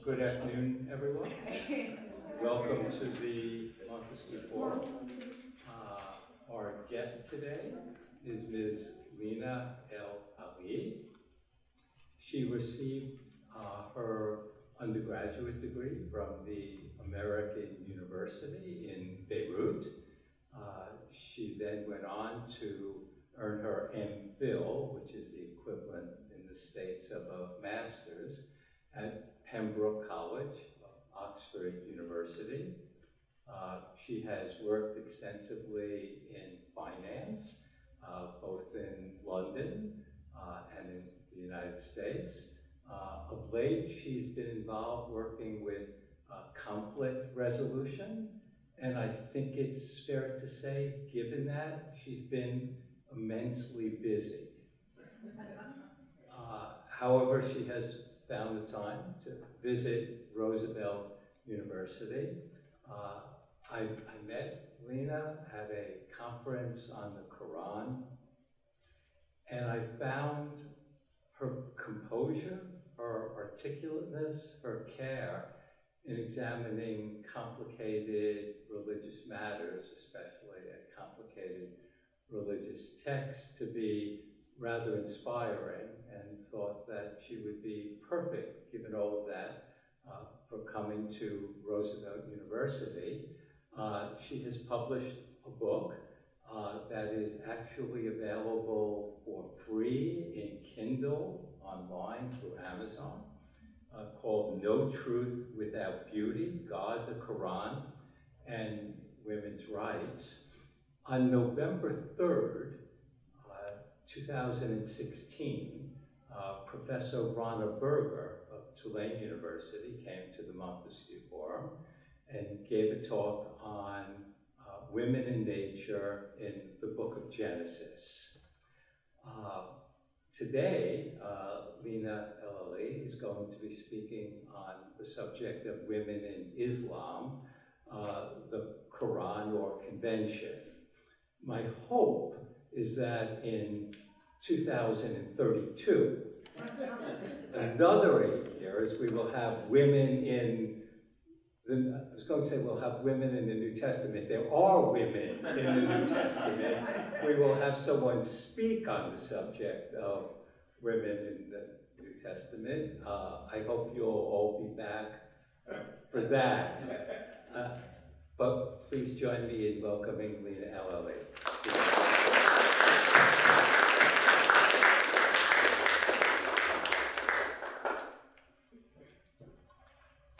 Good afternoon, everyone. Welcome to the Montesquieu Forum. Our guest today is Ms. Leena El-Ali. She received her undergraduate degree from the American University in Beirut. She then went on to earn her MPhil, which is the equivalent in the States of a master's, at Pembroke College, Oxford University. She has worked extensively in finance, both in London and in the United States. Of late, she's been involved working with conflict resolution, and I think it's fair to say, given that, she's been immensely busy. However, she has found the time to visit Roosevelt University. I met Leena at a conference on the Qur'an, and I found her composure, her articulateness, her care in examining complicated religious matters, especially complicated religious texts, to be rather inspiring, and thought that she would be perfect, given all of that, for coming to Roosevelt University. She has published a book that is actually available for free in Kindle online through Amazon, called No Truth Without Beauty, God, the Quran, and Women's Rights. On November 3rd, 2016, Professor Rana Berger of Tulane University came to the Montesquieu Forum and gave a talk on women in nature in the book of Genesis. Today, Leena El-Ali is going to be speaking on the subject of women in Islam, the Quran or convention. My hope is that in 2032, another 8 years, we will have women in I was going to say we'll have women in the New Testament. There are women in the New Testament. We will have someone speak on the subject of women in the New Testament. I hope you'll all be back for that. But please join me in welcoming Leena El-Ali.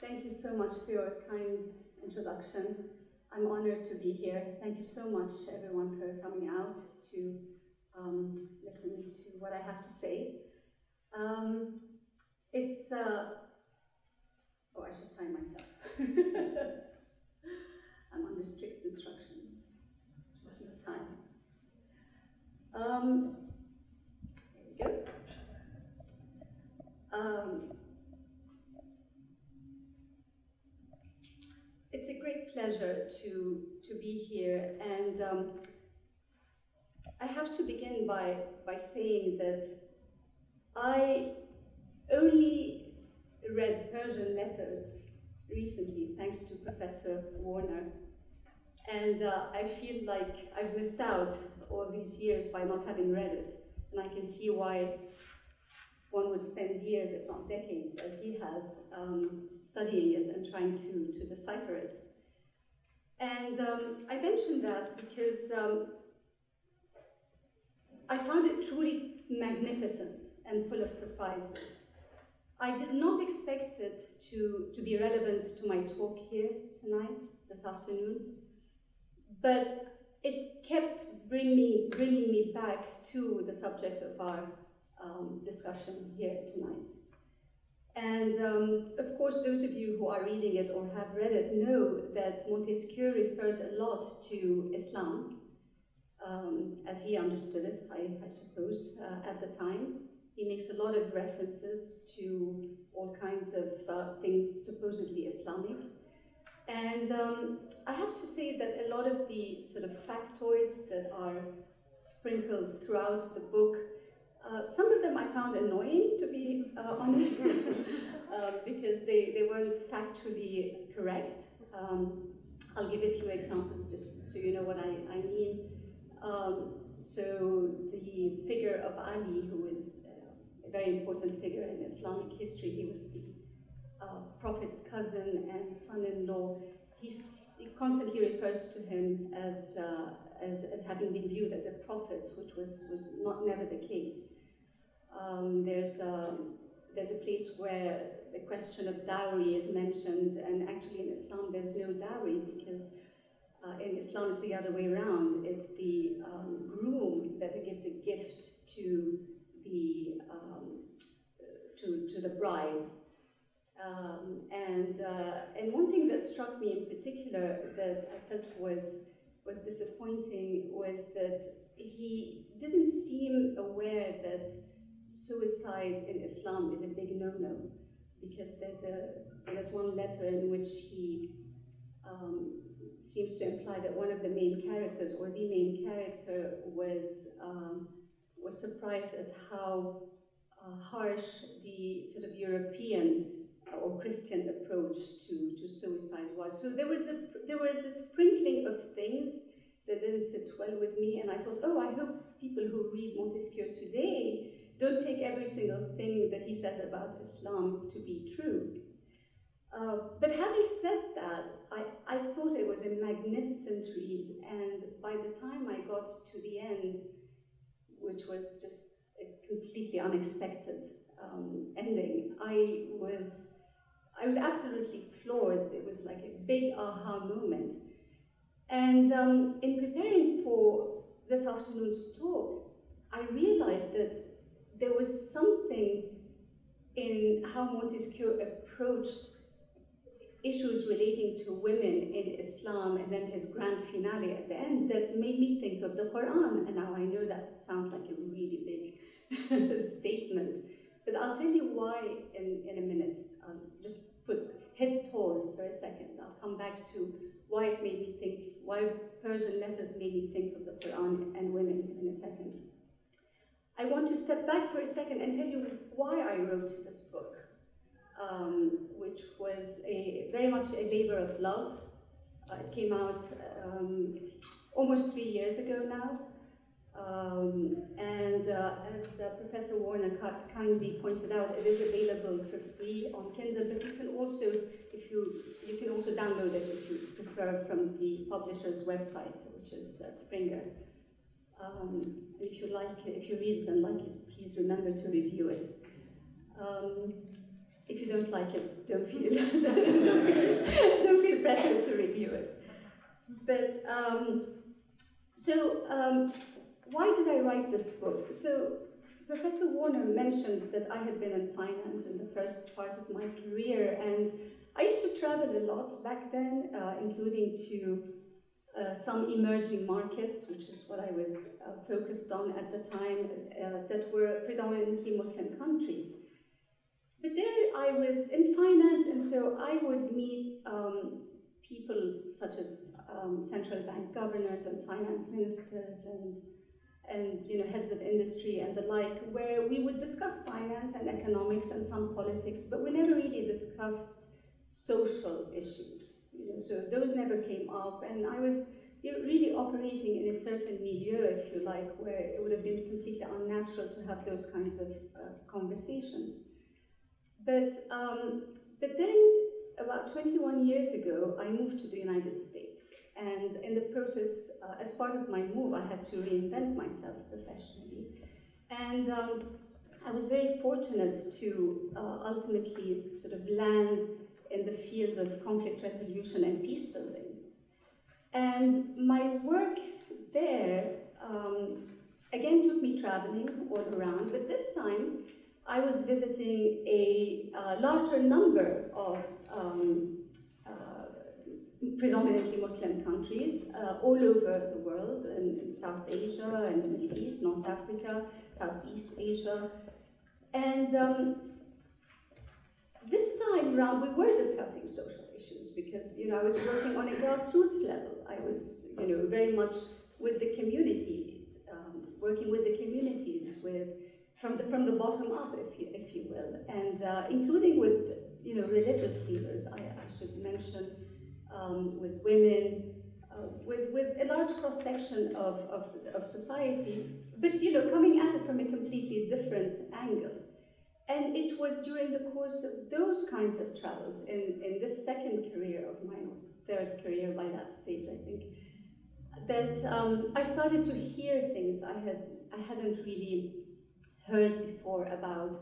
Thank you so much for your kind introduction. I'm honored to be here. Thank you so much, everyone, for coming out to listen to what I have to say. Oh, I should time myself. I'm under strict instructions. There's no time. There we go. It's a great pleasure to be here, and I have to begin by saying that I only read Persian letters recently, thanks to Professor Warner, and I feel like I've missed out all these years by not having read it, and I can see why one would spend years, if not decades, as he has, studying it and trying to decipher it. And I mentioned that because I found it truly magnificent and full of surprises. I did not expect it to be relevant to my talk here tonight, this afternoon, but it kept bringing me back to the subject of our discussion here tonight. And of course, those of you who are reading it or have read it know that Montesquieu refers a lot to Islam, as he understood it, I suppose, at the time. He makes a lot of references to all kinds of things supposedly Islamic. And I have to say that a lot of the sort of factoids that are sprinkled throughout the book Some of them I found annoying, to be honest, because they weren't factually correct. I'll give a few examples just so you know what I mean. So the figure of Ali, who is a very important figure in Islamic history, he was the Prophet's cousin and son-in-law. He constantly refers to him as having been viewed as a prophet, which was never the case. There's a place where the question of dowry is mentioned, and actually in Islam there's no dowry, because in Islam it's the other way around. It's the groom that gives a gift to the bride. And one thing that struck me in particular that I felt was disappointing was that he didn't seem aware that suicide in Islam is a big no-no, because there's one letter in which he seems to imply that one of the main characters, or the main character, was surprised at how harsh the sort of European or Christian approach to suicide was. So there was a sprinkling of things that didn't sit well with me, and I thought, oh, I hope people who read Montesquieu today don't take every single thing that he says about Islam to be true. But having said that, I thought it was a magnificent read, and by the time I got to the end, which was just a completely unexpected ending, I was absolutely floored. It was like a big aha moment. And in preparing for this afternoon's talk, I realized that there was something in how Montesquieu approached issues relating to women in Islam, and then his grand finale at the end, that made me think of the Qur'an. And now I know that sounds like a really big statement, but I'll tell you why in a minute. Just hit pause for a second. I'll come back to why it made me think, why Persian letters made me think of the Qur'an and women in a second. I want to step back for a second and tell you why I wrote this book, which was very much a labor of love. It came out almost 3 years ago now. As Professor Warner kindly pointed out, it is available for free on Kindle, but you can also, you can also download it if you prefer from the publisher's website, which is Springer. If you like it, if you read it and like it, please remember to review it. If you don't like it, don't feel don't feel pressured to review it. But why did I write this book? So Professor Warner mentioned that I had been in finance in the first part of my career, and I used to travel a lot back then, including to some emerging markets, which is what I was focused on at the time, that were predominantly Muslim countries. But there I was in finance, and so I would meet people such as central bank governors and finance ministers and heads of industry and the like, where we would discuss finance and economics and some politics, but we never really discussed social issues. So those never came up, and I was really operating in a certain milieu, if you like, where it would have been completely unnatural to have those kinds of conversations. But then, about 21 years ago, I moved to the United States. And in the process, as part of my move, I had to reinvent myself professionally. And I was very fortunate to ultimately sort of land in the field of conflict resolution and peace building. And my work there, again, took me traveling all around, but this time I was visiting a larger number of predominantly Muslim countries all over the world, in South Asia and the Middle East, North Africa, Southeast Asia. And this time around, we were discussing social issues because, I was working on a grassroots level. I was, very much with the communities, working with the communities, with from the bottom up, if you will, and including with religious leaders. I should mention with women, with a large cross section of society, but coming at it from a completely different angle. And it was during the course of those kinds of travels, in this second career of mine, third career by that stage, I think, that I started to hear things I hadn't really heard before about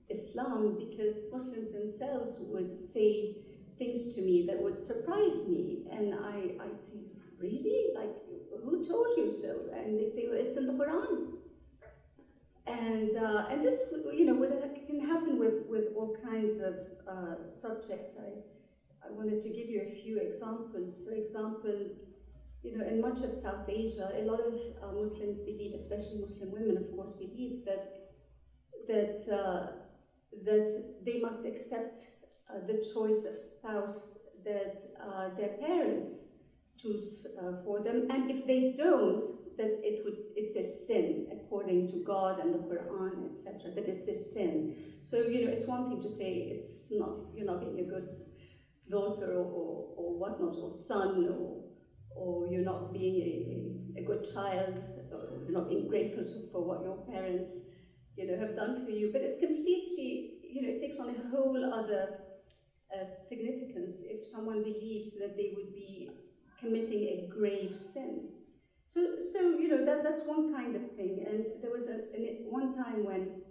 Islam, because Muslims themselves would say things to me that would surprise me, and I'd say, really? Like, who told you so? And they say, well, it's in the Qur'an. And this, can happen with all kinds of subjects. I wanted to give you a few examples. For example, in much of South Asia, a lot of Muslims believe, especially Muslim women, of course, believe that they must accept the choice of spouse that their parents choose for them, and if they don't, that it's a sin according to God and the Quran, etc. That it's a sin. So it's one thing to say you're not being a good daughter or whatnot, or son, or you're not being a good child, or you're not being grateful for what your parents have done for you. But it's completely, it takes on a whole other significance if someone believes that they would be committing a grave sin. So that's one kind of thing. And there was one time when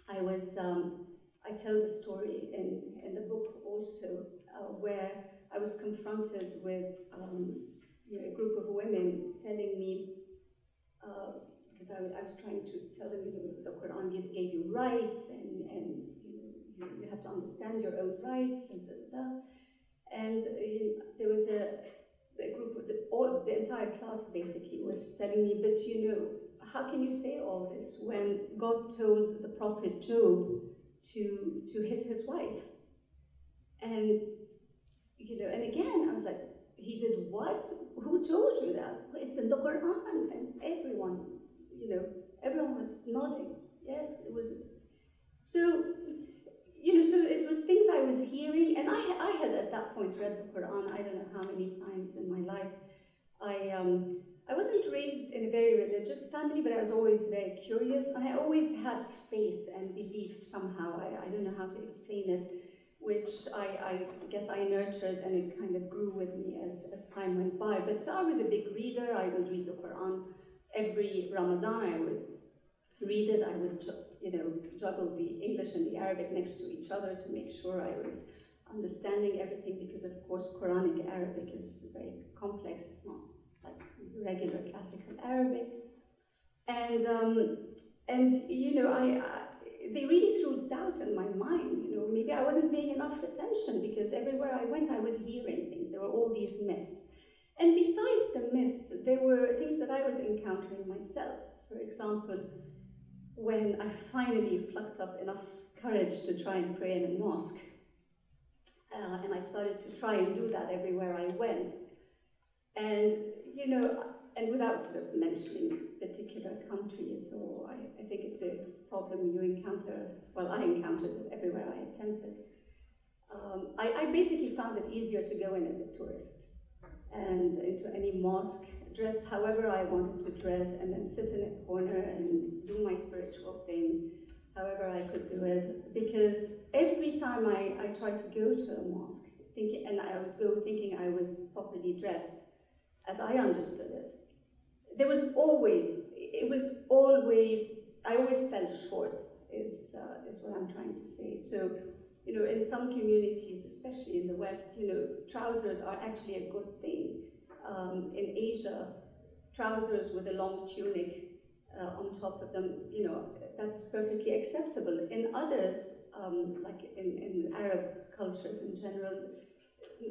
I was, I tell the story in the book also, where I was confronted with a group of women telling me, because I was trying to tell them, the Quran gave you rights, and you have to understand your own rights, and and there was a group of the entire class basically was telling me, but how can you say all this when God told the prophet Job to hit his wife? And and again I was like, he did what? Who told you that? It's in the Quran. And everyone was nodding. Yes, it was. So so it was things I was hearing, and I had at that point read the Quran I don't know how many times in my life. I wasn't raised in a very religious family, but I was always very curious, and I always had faith and belief somehow. I don't know how to explain it, which I guess I nurtured, and it kind of grew with me as time went by. But so I was a big reader. I would read the Quran every Ramadan. I would read it. I would juggle the English and the Arabic next to each other to make sure I was understanding everything, because of course Quranic Arabic is very complex. It's not like regular classical Arabic. And they really threw doubt in my mind. Maybe I wasn't paying enough attention, because everywhere I went I was hearing things. There were all these myths. And besides the myths, there were things that I was encountering myself. For example, when I finally plucked up enough courage to try and pray in a mosque, and I started to try and do that everywhere I went, and and without sort of mentioning particular countries, or I think it's a problem you encounter, well, I encountered it everywhere I attempted. I basically found it easier to go in as a tourist, and into any mosque, dressed however I wanted to dress, and then sit in a corner and do my spiritual thing, however I could do it. Because every time I tried to go to a mosque, I would go thinking I was properly dressed, as I understood it, I always fell short, is what I'm trying to say. So, in some communities, especially in the West, trousers are actually a good thing. In Asia, trousers with a long tunic on top of them, that's perfectly acceptable. In others, like in Arab cultures in general,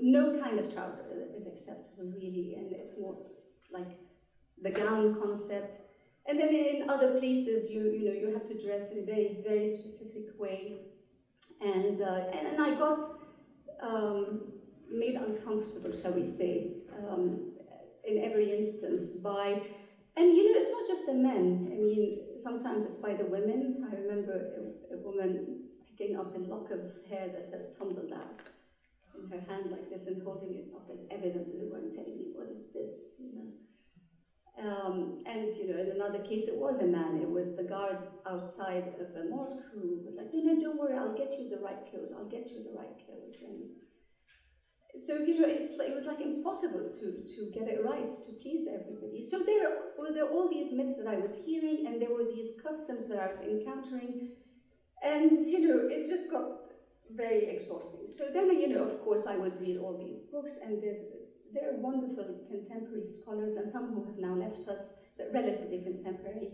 no kind of trouser is acceptable really, and it's more like the gown concept. And then in other places, you have to dress in a very, very specific way. And I got made uncomfortable, shall we say, in every instance by And it's not just the men. I mean, sometimes it's by the women. I remember a woman picking up a lock of hair that had tumbled out in her hand like this and holding it up as evidence, as it were, and telling me, what is this, and in another case, it was a man. It was the guard outside of the mosque who was like, no, don't worry, I'll get you the right clothes. I'll get you the right clothes. And so, it was like impossible to get it right, to please everybody. So there were all these myths that I was hearing, and there were these customs that I was encountering, and, it just got very exhausting. So then, of course, I would read all these books, and there are wonderful contemporary scholars, and some who have now left us, but relatively contemporary,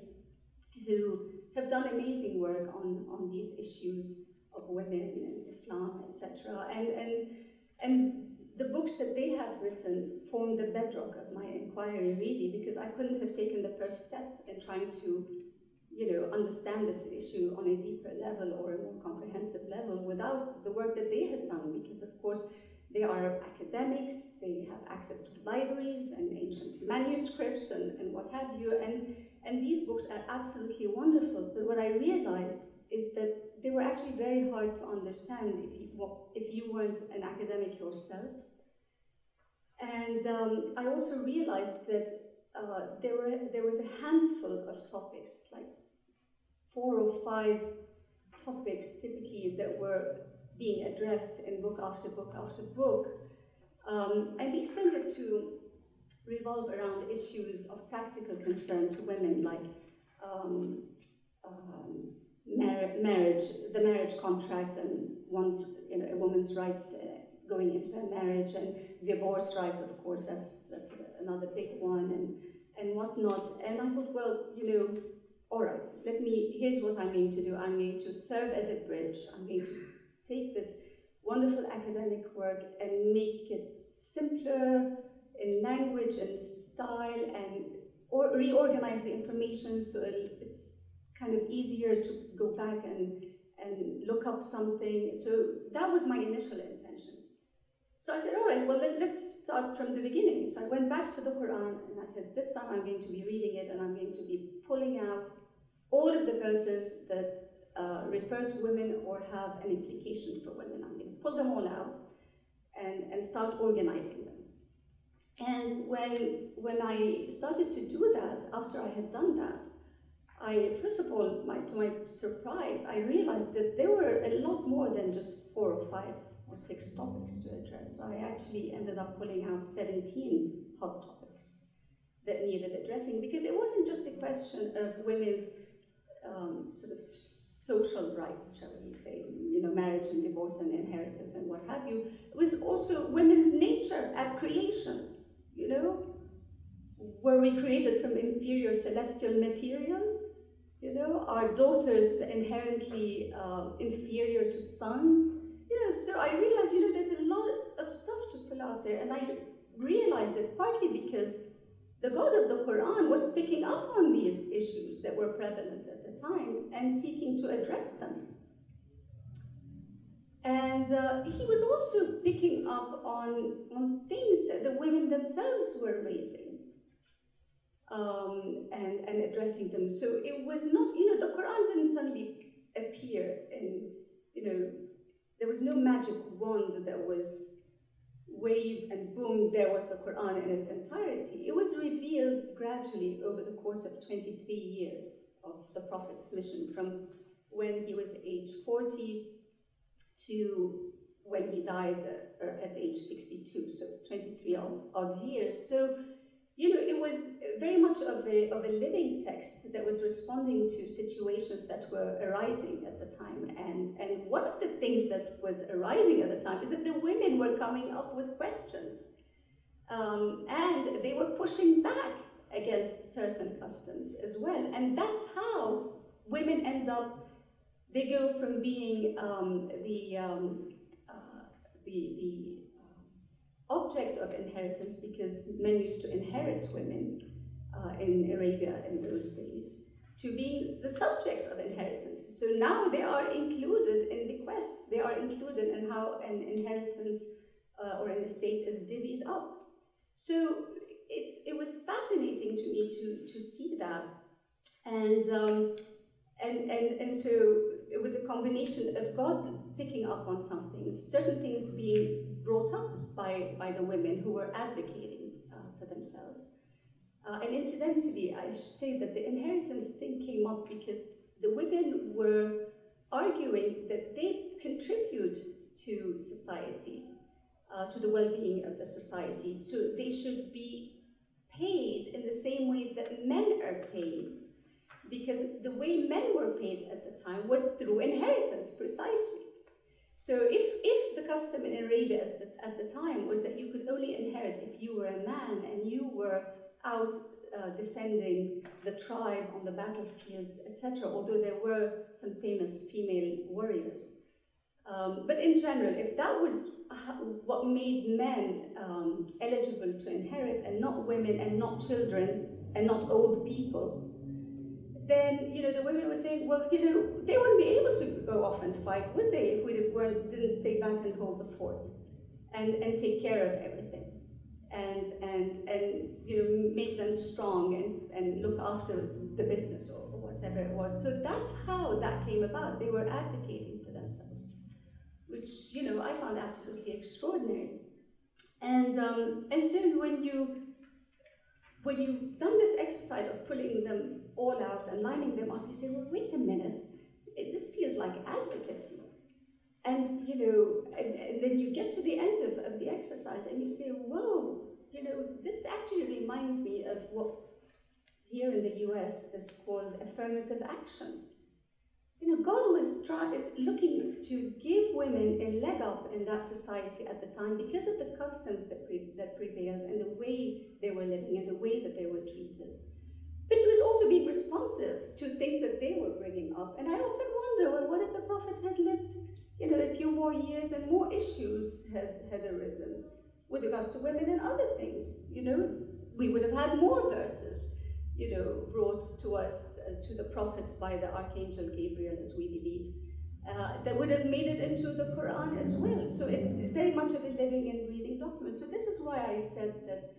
who have done amazing work on these issues of women and Islam, etc. And the books that they have written form the bedrock of my inquiry, really, because I couldn't have taken the first step in trying to, understand this issue on a deeper level or a more comprehensive level without the work that they had done, because, of course, they are academics, they have access to libraries and ancient manuscripts and what have you, and these books are absolutely wonderful. But what I realized is that they were actually very hard to understand if you weren't an academic yourself. And I also realized that there was a handful of topics, like 4 or 5 topics typically, that were being addressed in book after book after book. And these tended to revolve around issues of practical concern to women, like marriage, the marriage contract, and a woman's rights going into a marriage, and divorce rights, of course, that's another big one, and whatnot. And I thought, well, all right, here's what I'm going to do. I'm going to serve as a bridge. I'm going to take this wonderful academic work and make it simpler in language and style, or reorganize the information so it's kind of easier to go back and look up something. So that was my initial intention. So I said, all right, well, let's start from the beginning. So I went back to the Qur'an, and I said, this time I'm going to be reading it, and I'm going to be pulling out all of the verses that refer to women or have an implication for women. I'm going to pull them all out and start organizing them. And when I started to do that, after I had done that, first of all, to my surprise, I realized that there were a lot more than just 4 or 5 or 6 topics to address. I actually ended up pulling out 17 hot topics that needed addressing, because it wasn't just a question of women's sort of social rights, shall we say, marriage and divorce and inheritance and what have you. It was also women's nature at creation. Were we created from inferior celestial material? Are daughters inherently inferior to sons? So I realized, there's a lot of stuff to pull out there, and I realized it partly because the God of the Quran was picking up on these issues that were prevalent at the time and seeking to address them. And he was also picking up on things that the women themselves were raising and addressing them. So it was not, the Quran didn't suddenly appear in, there was no magic wand that was waved and boom, there was the Quran in its entirety. It was revealed gradually over the course of 23 years of the Prophet's mission, from when he was age 40 to when he died at age 62, so 23 odd years. So, it was very much of a living text that was responding to situations that were arising at the time. And one of the things that was arising at the time is that the women were coming up with questions. And they were pushing back against certain customs as well. And that's how women end up, they go from being the object of inheritance, because men used to inherit women in Arabia in those days, to being the subjects of inheritance. So now they are included in bequests, they are included in how an inheritance or an estate is divvied up. So it was fascinating to me to see that, and so it was a combination of God picking up on something, certain things being brought up by the women who were advocating for themselves. And incidentally, I should say that the inheritance thing came up because the women were arguing that they contribute to society, to the well-being of the society, so they should be paid in the same way that men are paid, because the way men were paid at the time was through inheritance, precisely. So if the custom in Arabia at the time was that you could only inherit if you were a man and you were out defending the tribe on the battlefield, etc., although there were some famous female warriors. But in general, if that was what made men eligible to inherit, and not women, and not children, and not old people, then the women were saying, well, they wouldn't be able to go off and fight, would they, if we didn't stay back and hold the fort and take care of everything, and make them strong and look after the business or whatever it was. So that's how that came about. They were advocating for themselves, which I found absolutely extraordinary. And so when you've done this exercise of pulling them all out and lining them up, you say, well, wait a minute, this feels like advocacy. And and then you get to the end of the exercise and you say, whoa, this actually reminds me of what here in the US is called affirmative action. God was looking to give women a leg up in that society at the time because of the customs that prevailed and the way they were living and the way that they were treated. But he was also being responsive to things that they were bringing up. And I often wonder, well, what if the Prophet had lived, a few more years and more issues had arisen with regards to women and other things? We would have had more verses, brought to us, to the Prophet by the Archangel Gabriel, as we believe, that would have made it into the Qur'an as well. So it's very much of a living and breathing document. So this is why I said that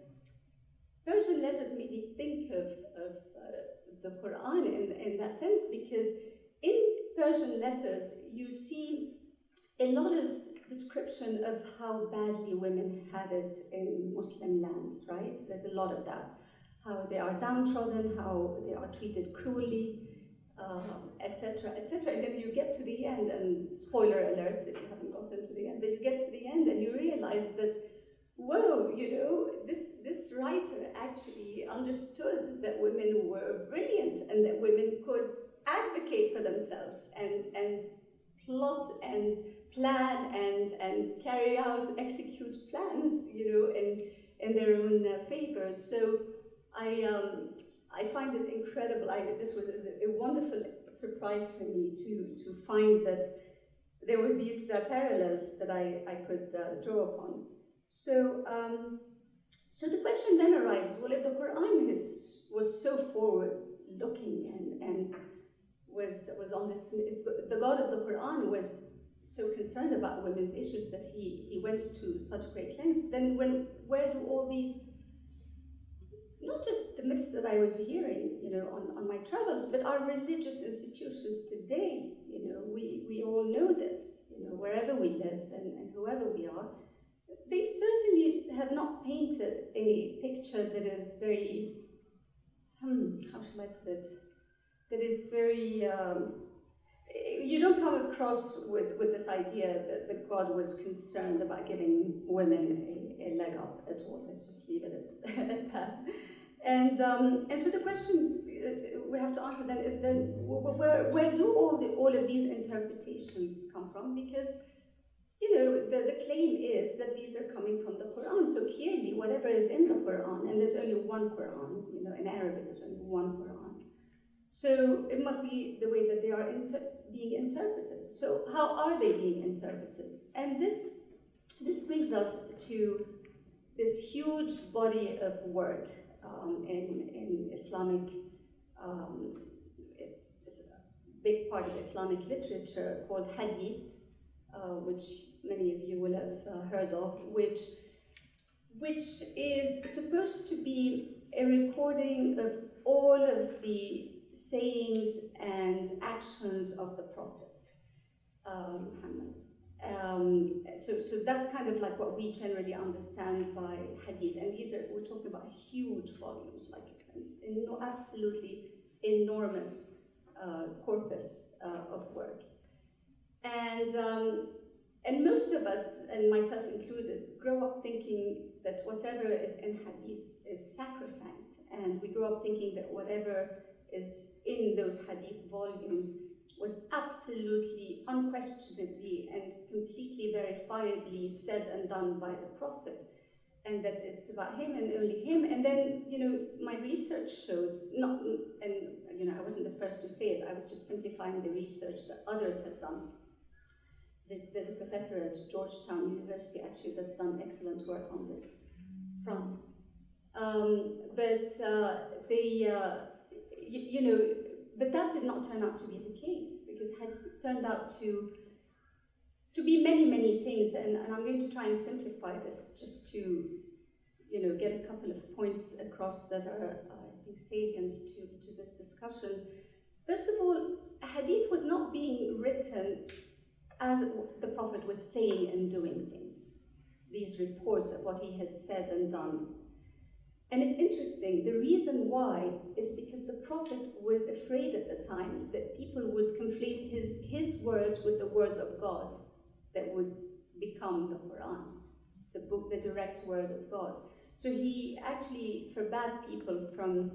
Persian letters made me think of the Qur'an in that sense, because in Persian letters you see a lot of description of how badly women had it in Muslim lands, right? There's a lot of that. How they are downtrodden, how they are treated cruelly, etc., etc. And then you get to the end, and spoiler alert if you haven't gotten to the end, but you get to the end and you realize that, whoa, this writer actually understood that women were brilliant and that women could advocate for themselves and plot and plan and carry out, execute plans, in their own favor. So I find it incredible. This was a wonderful surprise for me to find that there were these parallels that I could draw upon. So the question then arises: well, if the Quran was so forward-looking and was on this, the God of the Quran was so concerned about women's issues that he went to such great lengths, then where do all these, not just the myths that I was hearing, on my travels, but our religious institutions today, we all know this, wherever we live and whoever we are, they certainly have not painted a picture that is very, how shall I put it, that is very, you don't come across with this idea that God was concerned about giving women a leg up at all. Let's just leave it at that. And so the question we have to answer then is where do all of these interpretations come from? Because the claim is that these are coming from the Quran. So clearly, whatever is in the Quran, and there's only one Quran, in Arabic there's only one Quran. So it must be the way that they are being interpreted. So how are they being interpreted? And this brings us to this huge body of work in Islamic, it's a big part of Islamic literature called Hadith, which many of you will have heard of, which which is supposed to be a recording of all of the sayings and actions of the Prophet Muhammad. So that's kind of like what we generally understand by hadith, and we're talking about huge volumes, like absolutely enormous corpus of work. And most of us, and myself included, grow up thinking that whatever is in hadith is sacrosanct, and we grow up thinking that whatever is in those hadith volumes was absolutely, unquestionably, and completely verifiably said and done by the Prophet, and that it's about him and only him. And then, my research showed, I wasn't the first to say it, I was just simplifying the research that others had done. There's a professor at Georgetown University, actually, that's done excellent work on this front. But that did not turn out to be the case, because it turned out to be many, many things, and I'm going to try and simplify this just to, get a couple of points across that are, I think, salient to this discussion. First of all, hadith was not being written as the Prophet was saying and doing things, these reports of what he had said and done. And it's interesting, the reason why is because the Prophet was afraid at the time that people would conflate his words with the words of God that would become the Qur'an, the book, the direct word of God. So he actually forbade people from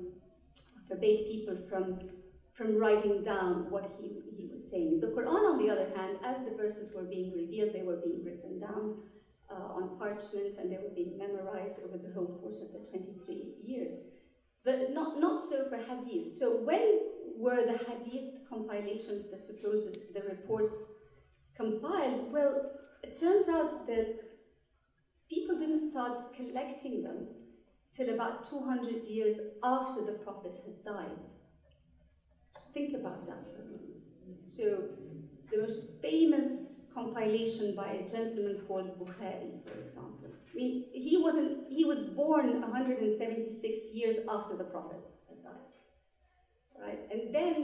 writing down what he was saying. The Qur'an, on the other hand, as the verses were being revealed, they were being written down on parchments, and they were being memorized over the whole course of the 23 years. But not so for hadith. So when were the hadith compilations, the reports compiled? Well, it turns out that people didn't start collecting them till about 200 years after the Prophet had died. Just think about that for a moment. So the most famous compilation by a gentleman called Bukhari, for example. I mean, he was born 176 years after the Prophet had died, right? And then,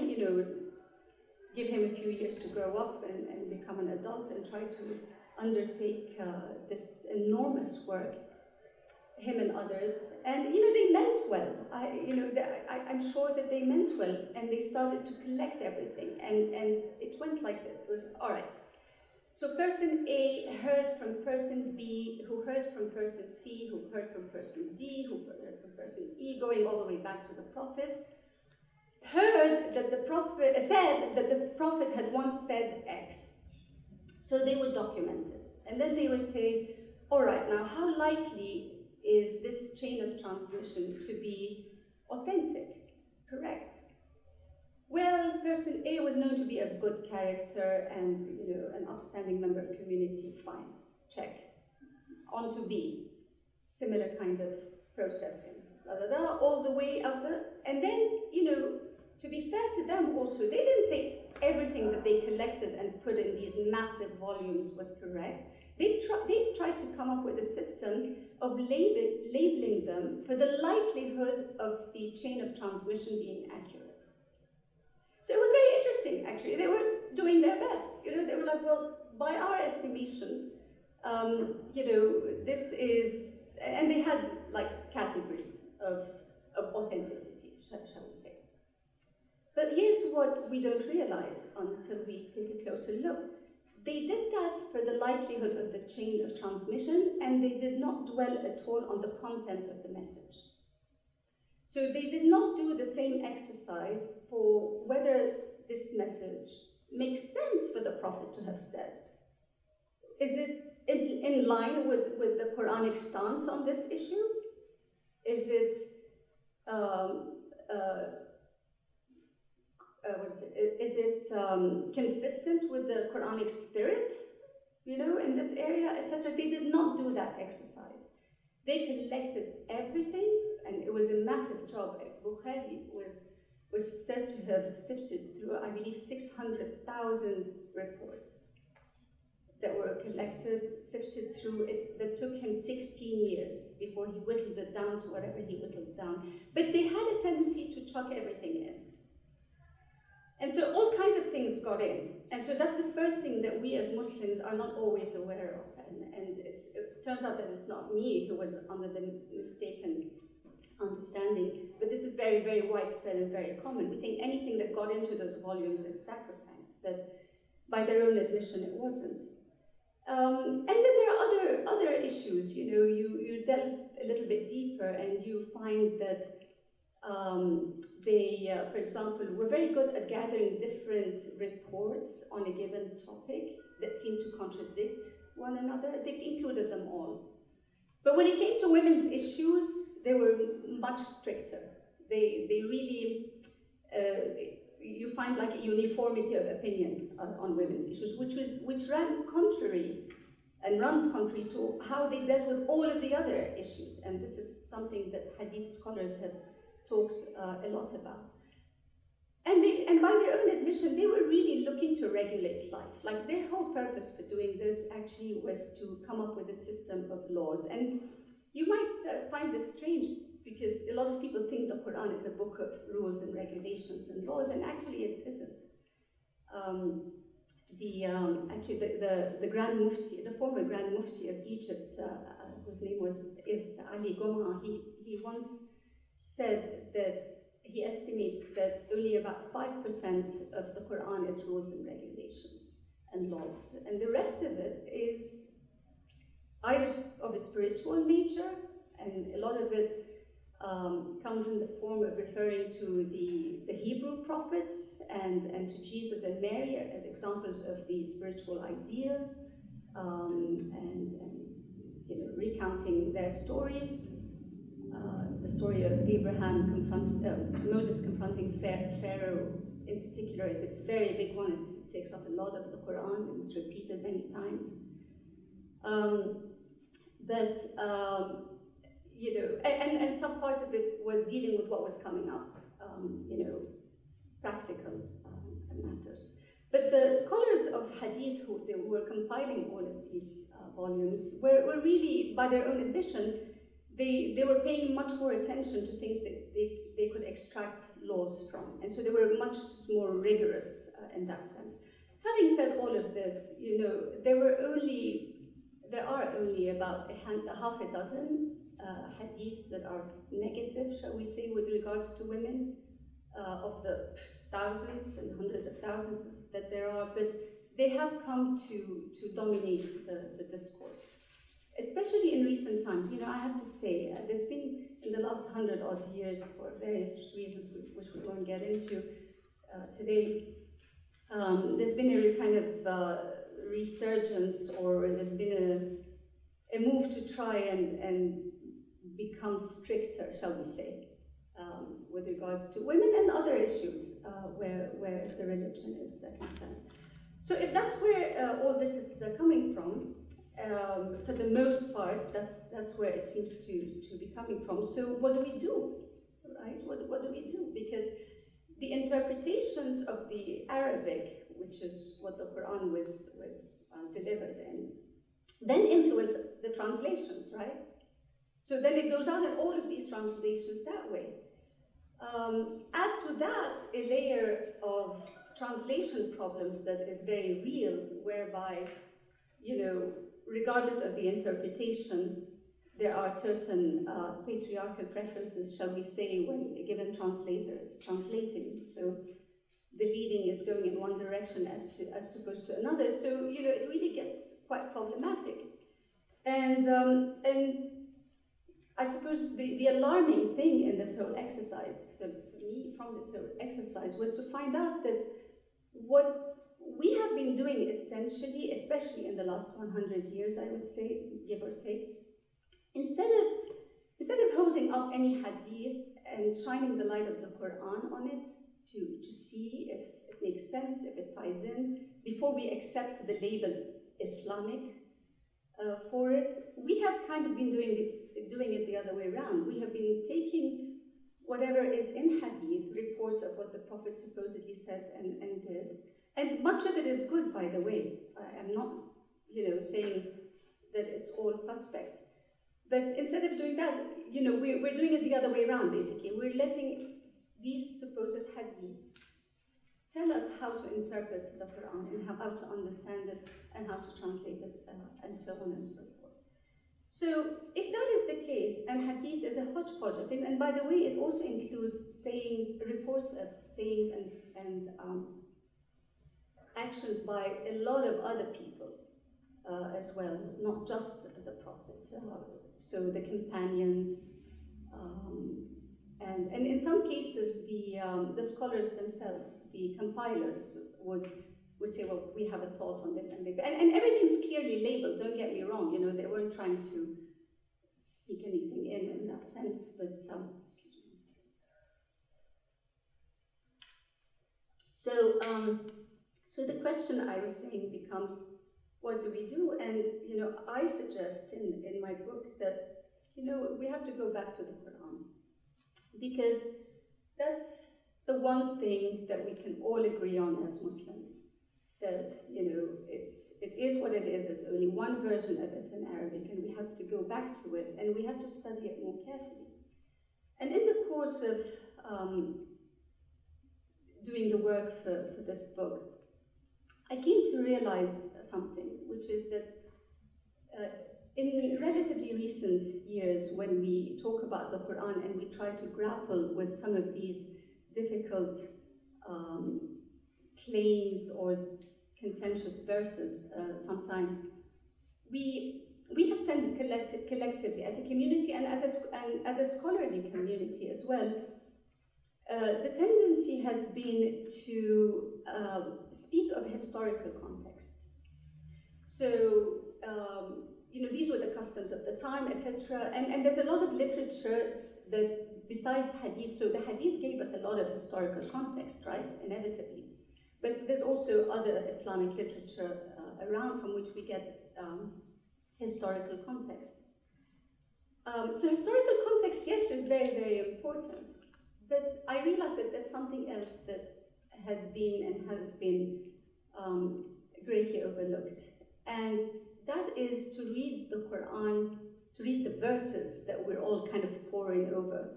give him a few years to grow up and become an adult and try to undertake this enormous work, him and others. And, they meant well. I'm sure that they meant well, and they started to collect everything. And it went like this. It was, all right. So person A heard from person B, who heard from person C, who heard from person D, who heard from person E, going all the way back to the Prophet, heard that the Prophet said that the Prophet had once said X. So they would document it. And then they would say, all right, now how likely is this chain of transmission to be authentic, correct? Well, person A was known to be of good character and, an upstanding member of community, fine, check. On to B, similar kind of processing, all the way up there. And then, to be fair to them also, they didn't say everything that they collected and put in these massive volumes was correct. They tried to come up with a system of labeling them for the likelihood of the chain of transmission being accurate. So it was very interesting, actually. They were doing their best. They were like, well, by our estimation, this is, and they had like categories of authenticity, shall we say. But here's what we don't realize until we take a closer look. They did that for the likelihood of the chain of transmission, and they did not dwell at all on the content of the message. So they did not do the same exercise for whether this message makes sense for the Prophet to have said. Is it in line with the Quranic stance on this issue? Is it, consistent with the Quranic spirit, in this area, etc.? They did not do that exercise. They collected everything, and it was a massive job. Bukhari was said to have sifted through, I believe, 600,000 reports. that were collected, sifted through it, that took him 16 years before he whittled it down to whatever he whittled down. But they had a tendency to chuck everything in. And so all kinds of things got in. And so that's the first thing that we as Muslims are not always aware of. And it turns out that it's not me who was under the mistaken understanding, but this is very, very widespread and very common. We think anything that got into those volumes is sacrosanct, but by their own admission, it wasn't. And then there are other issues. You know, you delve a little bit deeper, and you find that they, for example, were very good at gathering different reports on a given topic that seemed to contradict one another. They included them all. But when it came to women's issues, they were much stricter. They really, you find like a uniformity of opinion on women's issues, which ran contrary and runs contrary to how they dealt with all of the other issues. And this is something that Hadith scholars have talked a lot about. And by their own admission, they were really looking to regulate life. Like their whole purpose for doing this actually was to come up with a system of laws. And you might find this strange because a lot of people think the Qur'an is a book of rules and regulations and laws, and actually it isn't. Actually, the Grand Mufti, the former Grand Mufti of Egypt, whose name is Ali Goma, he once said that he estimates that only about 5% of the Quran is rules and regulations and laws, and the rest of it is either of a spiritual nature, and a lot of it comes in the form of referring to the Hebrew prophets and to Jesus and Mary as examples of the spiritual ideal, and you know, recounting their stories. The story of Moses confronting Pharaoh in particular is a very big one. It takes up a lot of the Quran and it's repeated many times. You know, and some part of it was dealing with what was coming up, you know, practical matters. But the scholars of Hadith who were compiling all of these volumes were really, by their own admission, they were paying much more attention to things that they could extract laws from. And so they were much more rigorous in that sense. Having said all of this, you know, there are only about half a dozen hadiths that are negative, shall we say, with regards to women, of the thousands and hundreds of thousands that there are, but they have come to dominate the discourse. Especially in recent times, you know, I have to say, there's been, in the last 100-odd years, for various reasons which we won't get into today, there's been a kind of resurgence, or there's been a move to try and become stricter, shall we say, with regards to women and other issues where the religion is concerned. So if that's where all this is coming from, for the most part, that's where it seems to be coming from. So what do we do, right? What do we do? Because the interpretations of the Arabic, which is what the Quran was delivered in, then influence the translations, right? So then it goes out in all of these translations that way. Add to that a layer of translation problems that is very real, whereby, you know, regardless of the interpretation, there are certain patriarchal preferences, shall we say, when a given translator is translating. So the leading is going in one direction as opposed to another. So, you know, it really gets quite problematic. And I suppose the alarming thing in this whole exercise, for me, from this whole exercise, was to find out that what we have been doing essentially, especially in the last 100 years, I would say, give or take, instead of holding up any hadith and shining the light of the Quran on it to see if it makes sense, if it ties in, before we accept the label Islamic for it, we have kind of been doing it the other way around. We have been taking whatever is in hadith, reports of what the Prophet supposedly said and did, and much of it is good, by the way. I'm not saying that it's all suspect. But instead of doing that, we're doing it the other way around, basically. We're letting these supposed hadiths tell us how to interpret the Qur'an and how to understand it and how to translate it and so on and so forth. So if that is the case, and hadith is a hodgepodge of things, and by the way, it also includes sayings, reports of sayings and actions by a lot of other people as well, not just the Prophet. So the companions, and in some cases, the scholars themselves, the compilers, would say, well, we have a thought on this, and everything's clearly labeled. Don't get me wrong. They weren't trying to sneak anything in that sense. But excuse me. So the question I was saying becomes, what do we do? And I suggest in my book that we have to go back to the Quran, because that's the one thing that we can all agree on as Muslims. That it is what it is. There's only one version of it in Arabic, and we have to go back to it, and we have to study it more carefully. And in the course of doing the work for this book, I came to realize something, which is that in relatively recent years, when we talk about the Quran and we try to grapple with some of these difficult claims or contentious verses, sometimes we have tended collectively as a community and as a scholarly community as well. The tendency has been to speak of historical context. So, these were the customs of the time, etc. And there's a lot of literature that, besides hadith, so the hadith gave us a lot of historical context, right, inevitably. But there's also other Islamic literature around from which we get historical context. So historical context, yes, is very, very important. But I realized that there's something else that had been and has been greatly overlooked. And that is to read the Quran, to read the verses that we're all kind of poring over,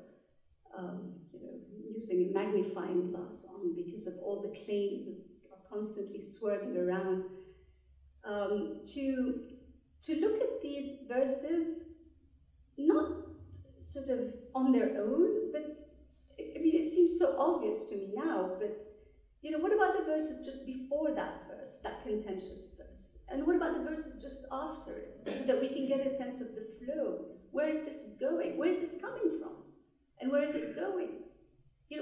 using a magnifying glass on because of all the claims that are constantly swirling around. To look at these verses, not sort of on their own, but it seems so obvious to me now, but what about the verses just before that verse, that contentious verse? And what about the verses just after it, so that we can get a sense of the flow? Where is this going? Where is this coming from? And where is it going?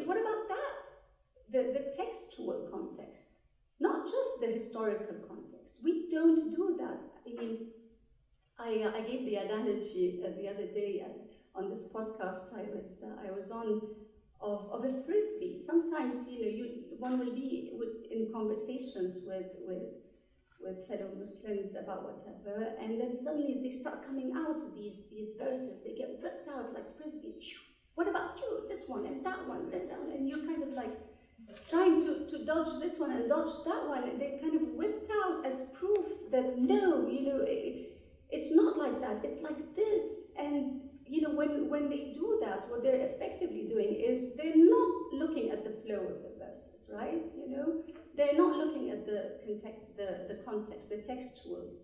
What about that? The textual context, not just the historical context. We don't do that. I gave the analogy the other day on this podcast I was on of a frisbee. Sometimes one will be in conversations with fellow Muslims about whatever, and then suddenly they start coming out these verses. They get whipped out like frisbees. What about you? This one and that one, and you're kind of like trying to dodge this one and dodge that one, and they're kind of whipped out as proof that no, it's not like that. It's like this. And when they do that, what they're effectively doing is they're not looking at the flow of the verses, right? They're not looking at the context, the textual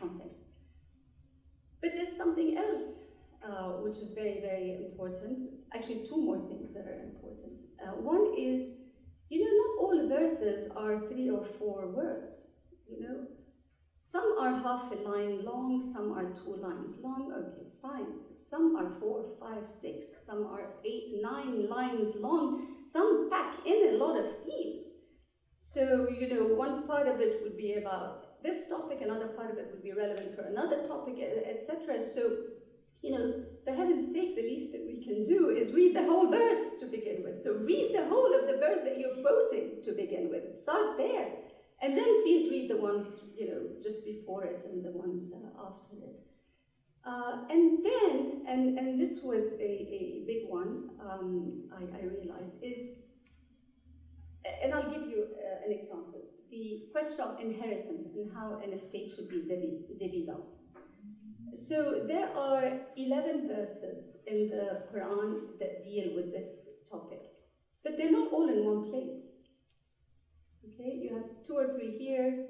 context. But there's something else which is very, very important. Actually, two more things that are important. One is, not all verses are 3 or 4 words. Some are half a line long, some are 2 lines long. Okay, fine. Some are 4, 5, 6. Some are 8, 9 lines long. Some pack in a lot of themes. So, one part of it would be about this topic, another part of it would be relevant for another topic, etc. So, for heaven's sake, the least that we can do is read the whole verse to begin with. So read the whole of the verse that you're quoting to begin with. Start there. And then please read the ones, just before it and the ones after it. And then, and this was a big one, I realized, is, and I'll give you an example. the question of inheritance and how an estate should be divvied up. So there are 11 verses in the Quran that deal with this topic, but they're not all in one place. Okay, you have 2 or 3 here,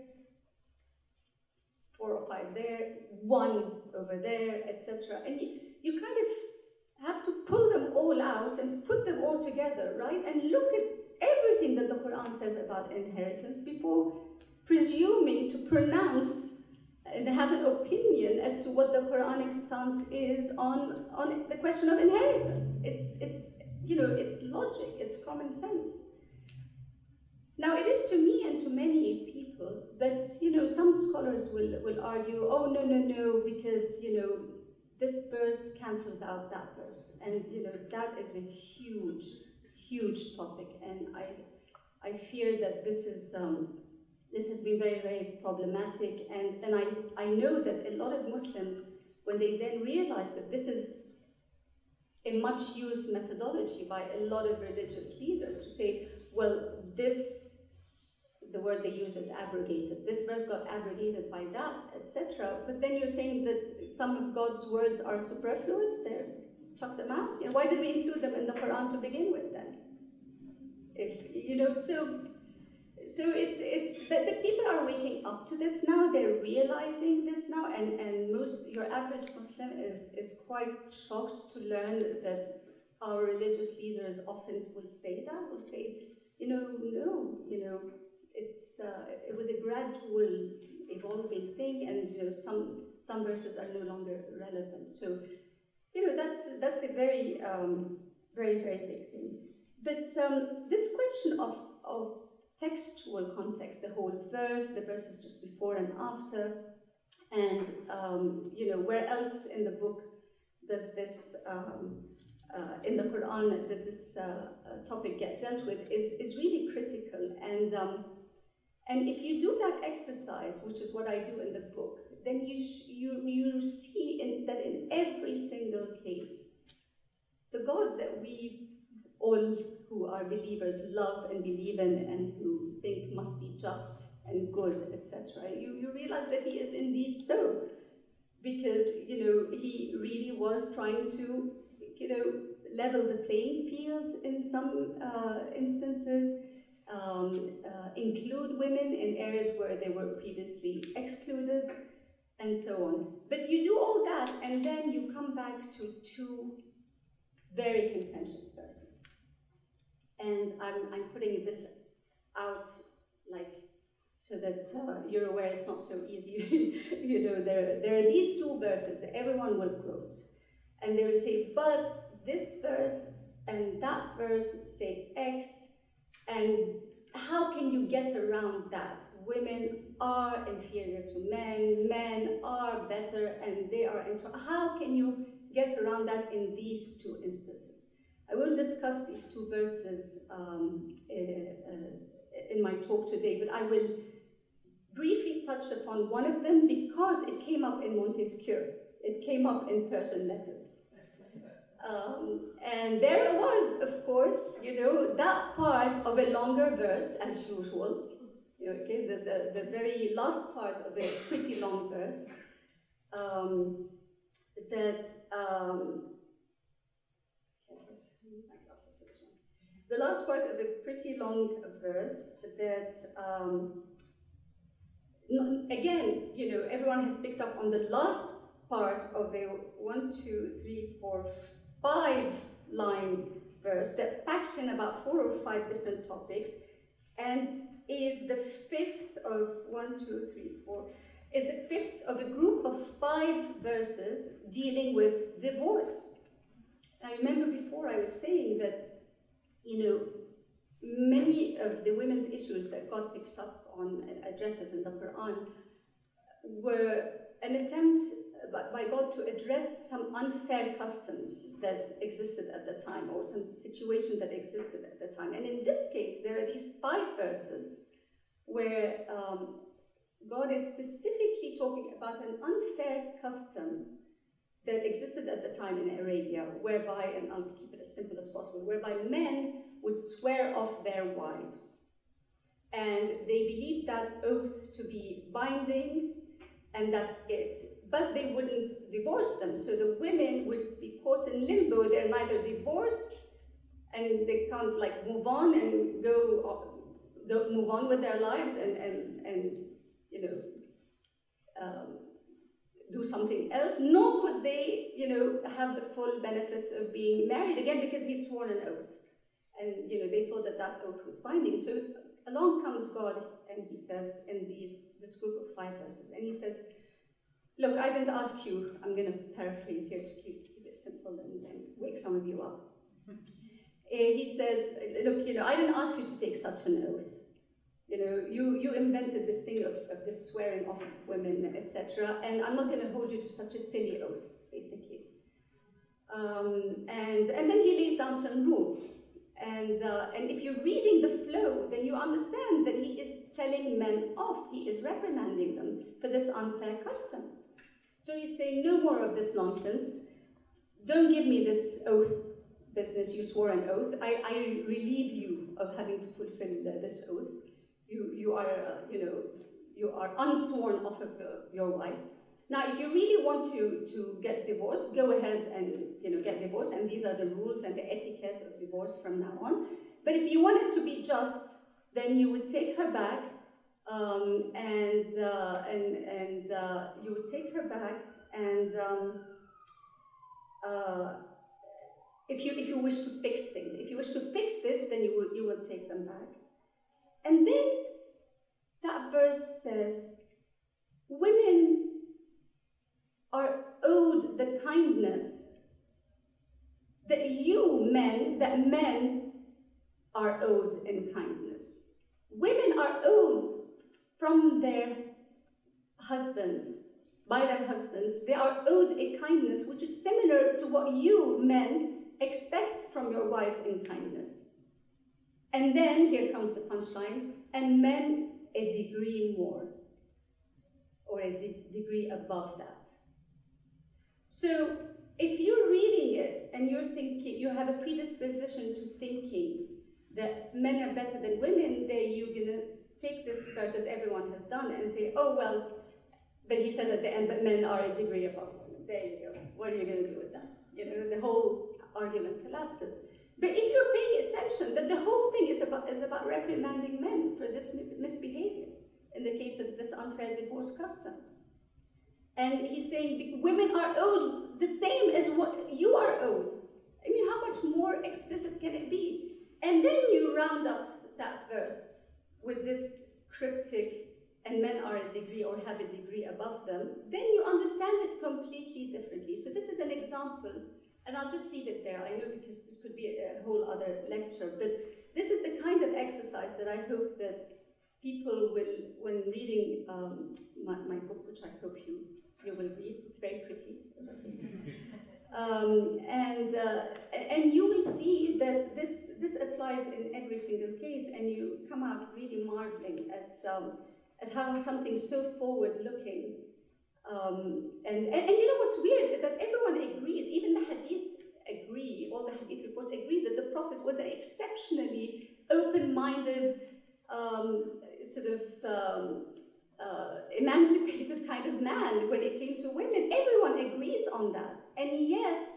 4 or 5 there, 1 over there, etc. And you kind of have to pull them all out and put them all together, right? And look at everything that the Quran says about inheritance before presuming to pronounce and have an opinion as to what the Quranic stance is on the question of inheritance. It's logic, it's common sense. Now, it is to me and to many people that, some scholars will argue, oh, no, because, this verse cancels out that verse. And, that is a huge, huge topic. And I fear that this has been very, very problematic. And I know that a lot of Muslims, when they then realize that this is a much used methodology by a lot of religious leaders to say, well, the word they use is abrogated. This verse got abrogated by that, etc. But then you're saying that some of God's words are superfluous. Chuck them out. Why did we include them in the Quran to begin with then? So it's that people are waking up to this now. They're realizing this now, and your average Muslim is quite shocked to learn that our religious leaders often will say, no, it was a gradual evolving thing, and some verses are no longer relevant. So that's a very very, very big thing. But this question of textual context, the whole verse, the verses just before and after, and where else in the book does this in the Quran does this topic get dealt with is really critical. And if you do that exercise, which is what I do in the book, then you see that in every single case, the God that we all who are believers love and believe in and who think must be just and good, etc., you realize that he is indeed so, because he really was trying to level the playing field in some instances, include women in areas where they were previously excluded, and so on. But you do all that, and then you come back to 2 very contentious verses. And I'm putting this out so that you're aware it's not so easy. There are these 2 verses that everyone will quote, and they will say, but this verse and that verse say X, and how can you get around that? Women are inferior to men, men are better, and they are how can you get around that in these 2 instances? I will discuss these 2 verses in my talk today, but I will briefly touch upon one of them because it came up in Montesquieu. It came up in Persian letters. And there it was, of course, that part of a longer verse, as usual, the very last part of a pretty long verse, the last part of a pretty long verse that, again, everyone has picked up on the last part of a 1, 2, 3, 4, 5 line verse that packs in about 4 or 5 different topics, and is the 5th of 1, 2, 3, 4, is the 5th of a group of 5 verses dealing with divorce. I remember before I was saying that many of the women's issues that God picks up on and addresses in the Quran were an attempt by God to address some unfair customs that existed at the time, or some situation that existed at the time. And in this case, there are these 5 verses where God is specifically talking about an unfair custom that existed at the time in Arabia, whereby, and I'll keep it as simple as possible, whereby men would swear off their wives. and they believed that oath to be binding, and that's it. But they wouldn't divorce them, so the women would be caught in limbo. They're neither divorced, and they can't like move on and move on with their lives and you know, do something else, nor could they, you know, have the full benefits of being married again because he's sworn an oath. And, you know, they thought that that oath was binding. So along comes God, and he says in this group of 5 verses, and he says, look, I didn't ask you, I'm going to paraphrase here to keep it simple and wake some of you up. He says, look, you know, I didn't ask you to take such an oath. You know, you invented this thing of this swearing off of women, etc., and I'm not going to hold you to such a silly oath, basically. And then he lays down some rules. And if you're reading the flow, then you understand that he is telling men off. He is reprimanding them for this unfair custom. So he's saying, no more of this nonsense. Don't give me this oath business. You swore an oath. I relieve you of having to fulfill this oath. You are unsworn off of your wife. Now, if you really want to get divorced, go ahead and, you know, get divorced, and these are the rules and the etiquette of divorce from now on. But if you want it to be just, then you would take her back, and you would take her back, and if you wish to fix things, then you would take them back. And then that verse says, women are owed the kindness that men are owed in kindness. Women are owed from their husbands, by their husbands. They are owed a kindness which is similar to what you men expect from your wives in kindness. And then, here comes the punchline, and men a degree more, or a degree above that. So, if you're reading it and you're thinking, you have a predisposition to thinking that men are better than women, then you're gonna take this verse, as everyone has done, and say, oh, well, but he says at the end, but men are a degree above women. There you go. What are you gonna do with that? You know, the whole argument collapses. But if you're paying attention, that the whole thing is about reprimanding men for this misbehavior in the case of this unfair divorce custom. And he's saying women are owed the same as what you are owed. I mean, how much more explicit can it be? And then you round up that verse with this cryptic, and men are a degree or have a degree above them, then you understand it completely differently. So this is an example. And I'll just leave it there, I know, because this could be a whole other lecture, but this is the kind of exercise that I hope that people will, when reading my book, which I hope you will read, it's very pretty, and you will see that this applies in every single case, and you come out really marveling at how something so forward-looking. And you know what's weird is that everyone agrees, even the Hadith agree, all the Hadith reports agree that the Prophet was an exceptionally open-minded, emancipated kind of man when it came to women. Everyone agrees on that, and yet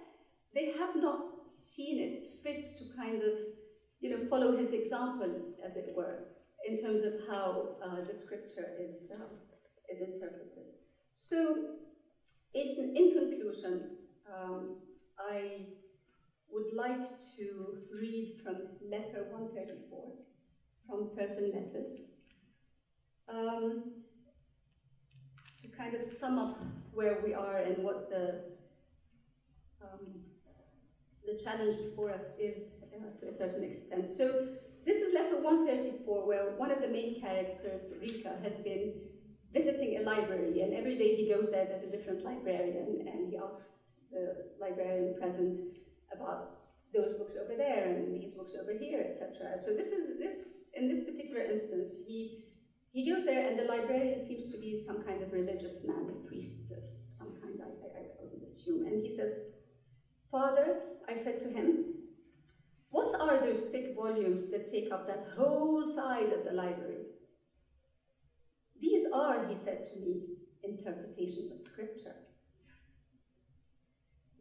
they have not seen it fit to kind of, you know, follow his example, as it were, in terms of how the scripture is interpreted. So, in conclusion, I would like to read from letter 134, from Persian letters, to kind of sum up where we are and what the challenge before us is to a certain extent. So, this is letter 134, where one of the main characters, Rika, has been visiting a library, and every day he goes there, there's a different librarian, and he asks the librarian present about those books over there and these books over here, etc. So in this particular instance, he goes there, and the librarian seems to be some kind of religious man, a priest of some kind, I would assume, and he says, "Father," I said to him, "what are those thick volumes that take up that whole side of the library?" These are, he said to me, interpretations of scripture.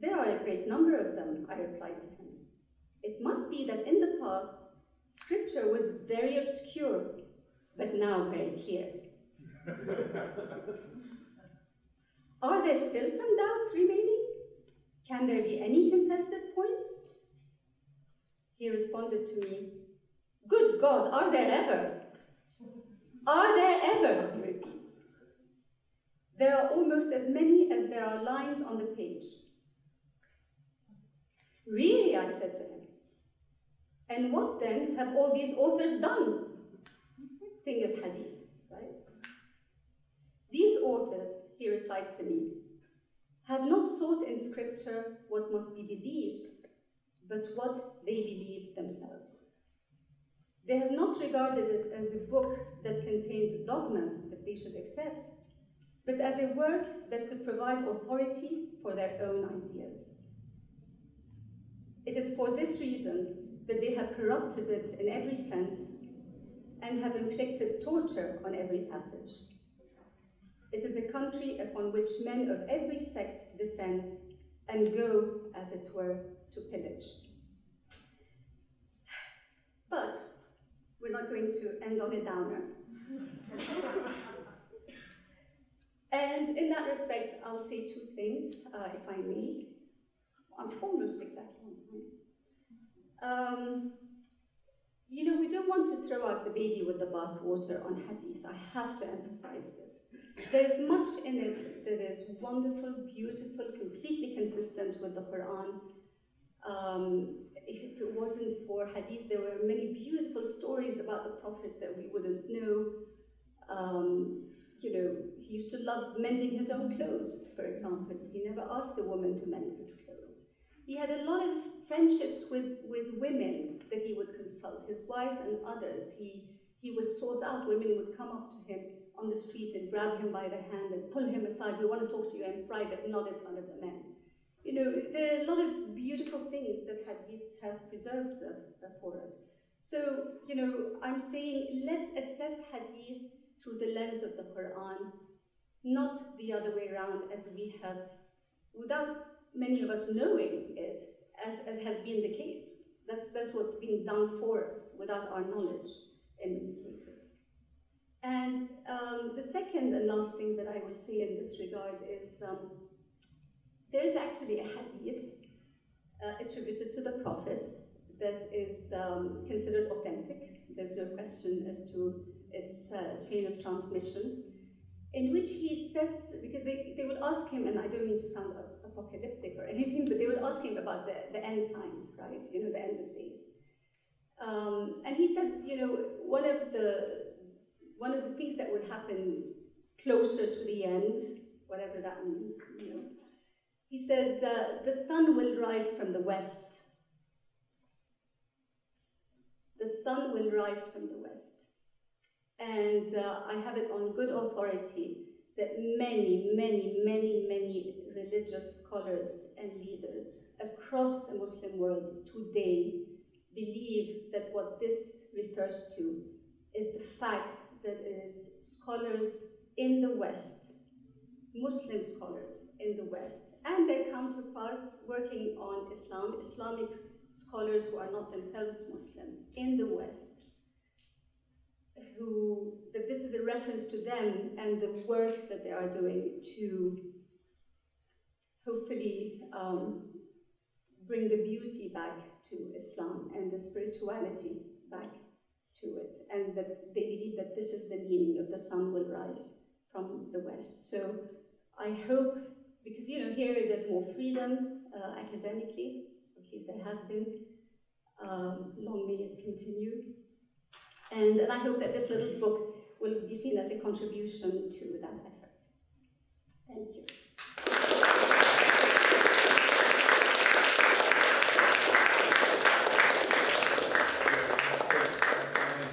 There are a great number of them, I replied to him. It must be that in the past, scripture was very obscure, but now very clear. Are there still some doubts remaining? Can there be any contested points? He responded to me, good God, are there ever? Are there ever, he repeats. There are almost as many as there are lines on the page. Really, I said to him. And what then have all these authors done? Think of hadith, right? These authors, he replied to me, have not sought in scripture what must be believed, but what they believe themselves. They have not regarded it as a book that contained dogmas that they should accept, but as a work that could provide authority for their own ideas. It is for this reason that they have corrupted it in every sense and have inflicted torture on every passage. It is a country upon which men of every sect descend and go, as it were, to pillage. But we're not going to end on a downer. And in that respect, I'll say two things, if I may. I'm almost exactly on time. We don't want to throw out the baby with the bathwater on hadith. I have to emphasize this. There's much in it that is wonderful, beautiful, completely consistent with the Qur'an. If it wasn't for hadith, there were many beautiful stories about the Prophet that we wouldn't know. He used to love mending his own clothes, for example. He never asked a woman to mend his clothes. He had a lot of friendships with women that he would consult, his wives and others. He was sought out. Women would come up to him on the street and grab him by the hand and pull him aside. We want to talk to you in private, not in front of the men. There are a lot of beautiful things that hadith has preserved for us. So, I'm saying let's assess hadith through the lens of the Qur'an, not the other way around as we have, without many of us knowing it, as has been the case. That's what's being done for us without our knowledge in many cases. And the second and last thing that I will say in this regard is there is actually a hadith attributed to the Prophet that is considered authentic. There's no question as to its chain of transmission, in which he says, because they will ask him, and I don't mean to sound apocalyptic or anything, but they will ask him about the end times, right? The end of days. And he said, one of the things that would happen closer to the end, whatever that means, he said, the sun will rise from the west. The sun will rise from the west. And I have it on good authority that many, many, many, many religious scholars and leaders across the Muslim world today believe that what this refers to is the fact that it is scholars in the West, Muslim scholars in the West, and their counterparts working on Islam, Islamic scholars who are not themselves Muslim in the West, that this is a reference to them and the work that they are doing to hopefully bring the beauty back to Islam and the spirituality back to it, and that they believe that this is the meaning of the sun will rise from the west. So I hope, because here there's more freedom academically, at least there has been, long may it continue. And I hope that this little book will be seen as a contribution to that effort. Thank you.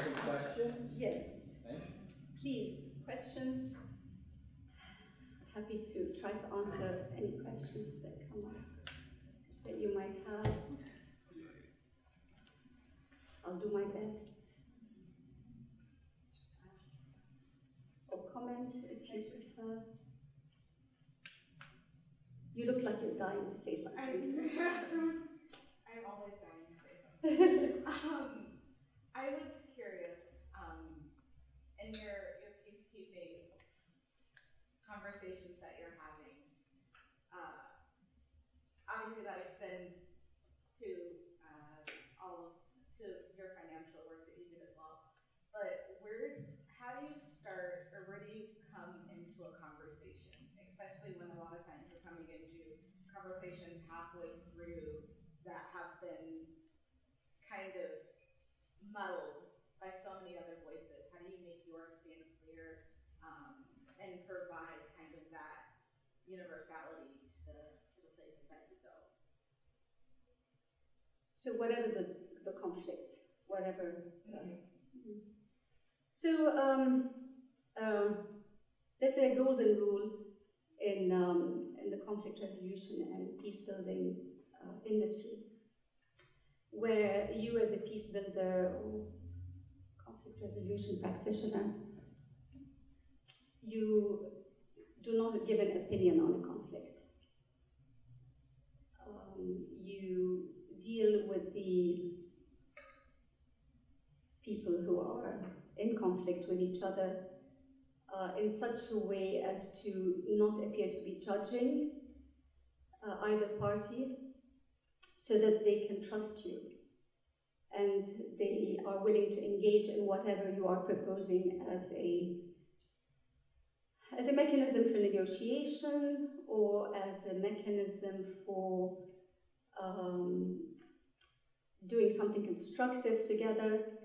Some questions? Yes. Please, questions? Happy to try to answer any questions that come up that you might have. I'll do my best. Or comments? dying to say something. I'm always dying to say something. I was curious, in your peacekeeping conversations that you're having, obviously that extends to to your financial work that you do as well. But how do you start, or where do you come into a conversation, especially when a lot of times you're coming into conversations halfway through that have been kind of muddled by so many other voices? How do you make yours stand clear and provide kind of that universality to the places that you go? So whatever the conflict, whatever. So there's a golden rule in the conflict resolution and peace building industry, where you as a peace builder or conflict resolution practitioner, you do not give an opinion on a conflict. You deal with the people who are in conflict with each other in such a way as to not appear to be judging either party, so that they can trust you and they are willing to engage in whatever you are proposing as a mechanism for negotiation, or as a mechanism for doing something constructive together,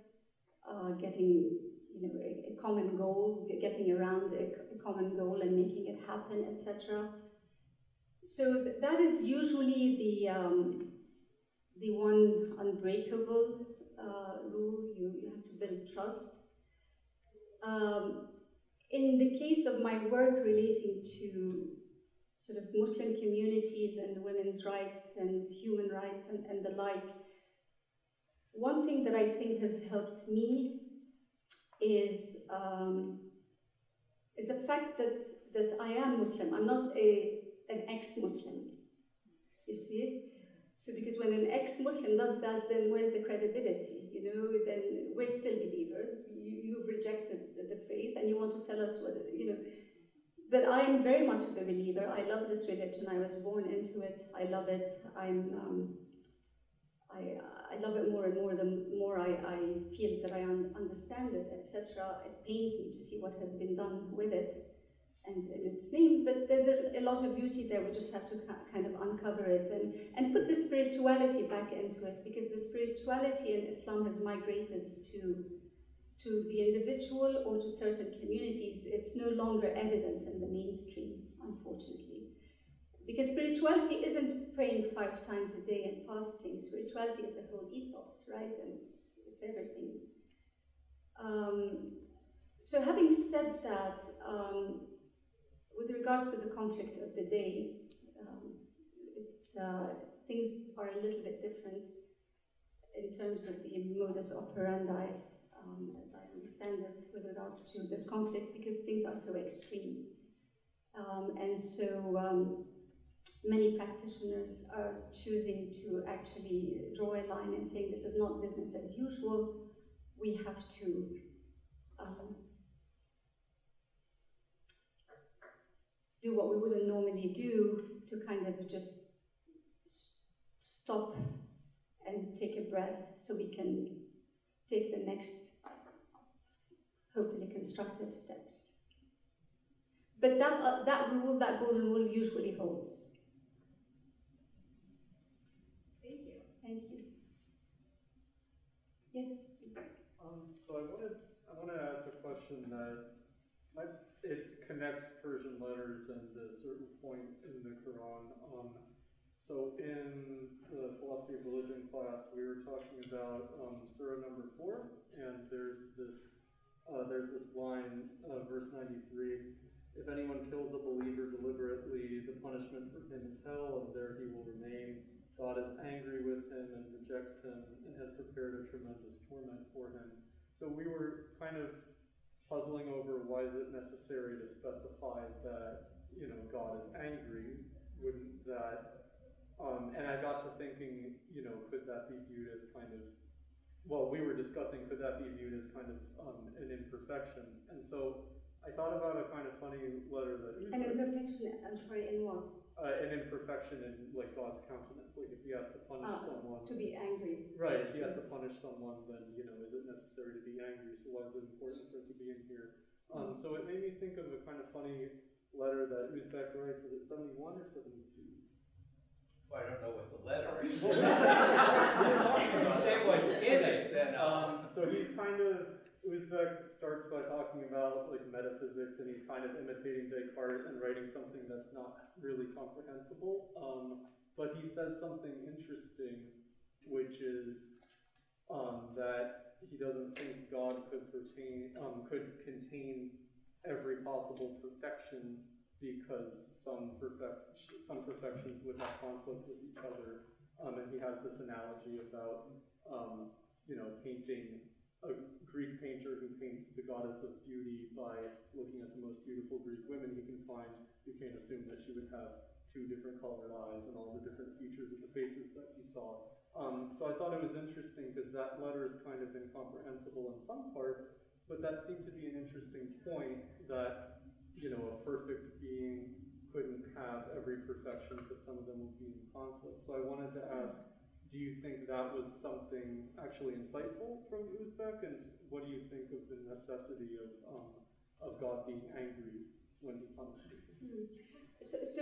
getting a common goal, getting around a common goal and making it happen, etc. So that is usually the one unbreakable rule. You have to build trust. In the case of my work relating to sort of Muslim communities and women's rights and human rights and the like, one thing that I think has helped me is the fact that I am Muslim. I'm not an ex-Muslim, you see? So because when an ex-Muslim does that, then where's the credibility? Then we're still believers. You've rejected the faith and you want to tell us what, But I am very much of a believer. I love this religion. I was born into it. I love it. I love it more and more the more I feel that I understand it, etc. It pains me to see what has been done with it and in its name, but there's a lot of beauty there. We just have to kind of uncover it and put the spirituality back into it, because the spirituality in Islam has migrated to the individual or to certain communities. It's no longer evident in the mainstream, unfortunately. Because spirituality isn't praying 5 times a day and fasting. Spirituality is the whole ethos, right? And it's everything. So having said that, with regards to the conflict of the day, things are a little bit different in terms of the modus operandi, as I understand it, with regards to this conflict, because things are so extreme. And so many practitioners are choosing to actually draw a line and saying this is not business as usual. We have to do what we wouldn't normally do, to kind of just stop and take a breath so we can take the next, hopefully constructive steps. But that golden rule usually holds. Thank you. Thank you. Yes, please. So I want to ask a question that it connects Persian letters and a certain point in the Quran. So in the philosophy of religion class, we were talking about Surah number 4, and there's this line, verse 93. If anyone kills a believer deliberately, the punishment for him is hell, and there he will remain. God is angry with him and rejects him and has prepared a tremendous torment for him. So we were kind of puzzling over, why is it necessary to specify that, God is angry? Wouldn't that And I got to thinking, could that be viewed as kind of, well, we were discussing, could that be viewed as kind of an imperfection? And so I thought about a kind of funny letter that An imperfection, I'm sorry, in what? an imperfection in like God's countenance. Like if he has to punish someone. To be angry. Right, if he has to punish someone, then, is it necessary to be angry? So why is it important for it to be in here? So it made me think of a kind of funny letter that Uzbek writes. Is it 71 or 72? Well, I don't know what the letter is. If you say what's in it, then so he's kind of, Uzbek starts by talking about like metaphysics, and he's kind of imitating Descartes and writing something that's not really comprehensible. But he says something interesting, which is that he doesn't think God could contain every possible perfection, because some perfections would have conflict with each other. And he has this analogy about painting a Greek painter who paints the goddess of beauty by looking at the most beautiful Greek women he can find. You can't assume that she would have two different colored eyes and all the different features of the faces that he saw. So I thought it was interesting because that letter is kind of incomprehensible in some parts, but that seemed to be an interesting point that, a perfect being couldn't have every perfection because some of them would be in conflict. So I wanted to ask, do you think that was something actually insightful from Uzbek, and what do you think of the necessity of God being angry when he punishes?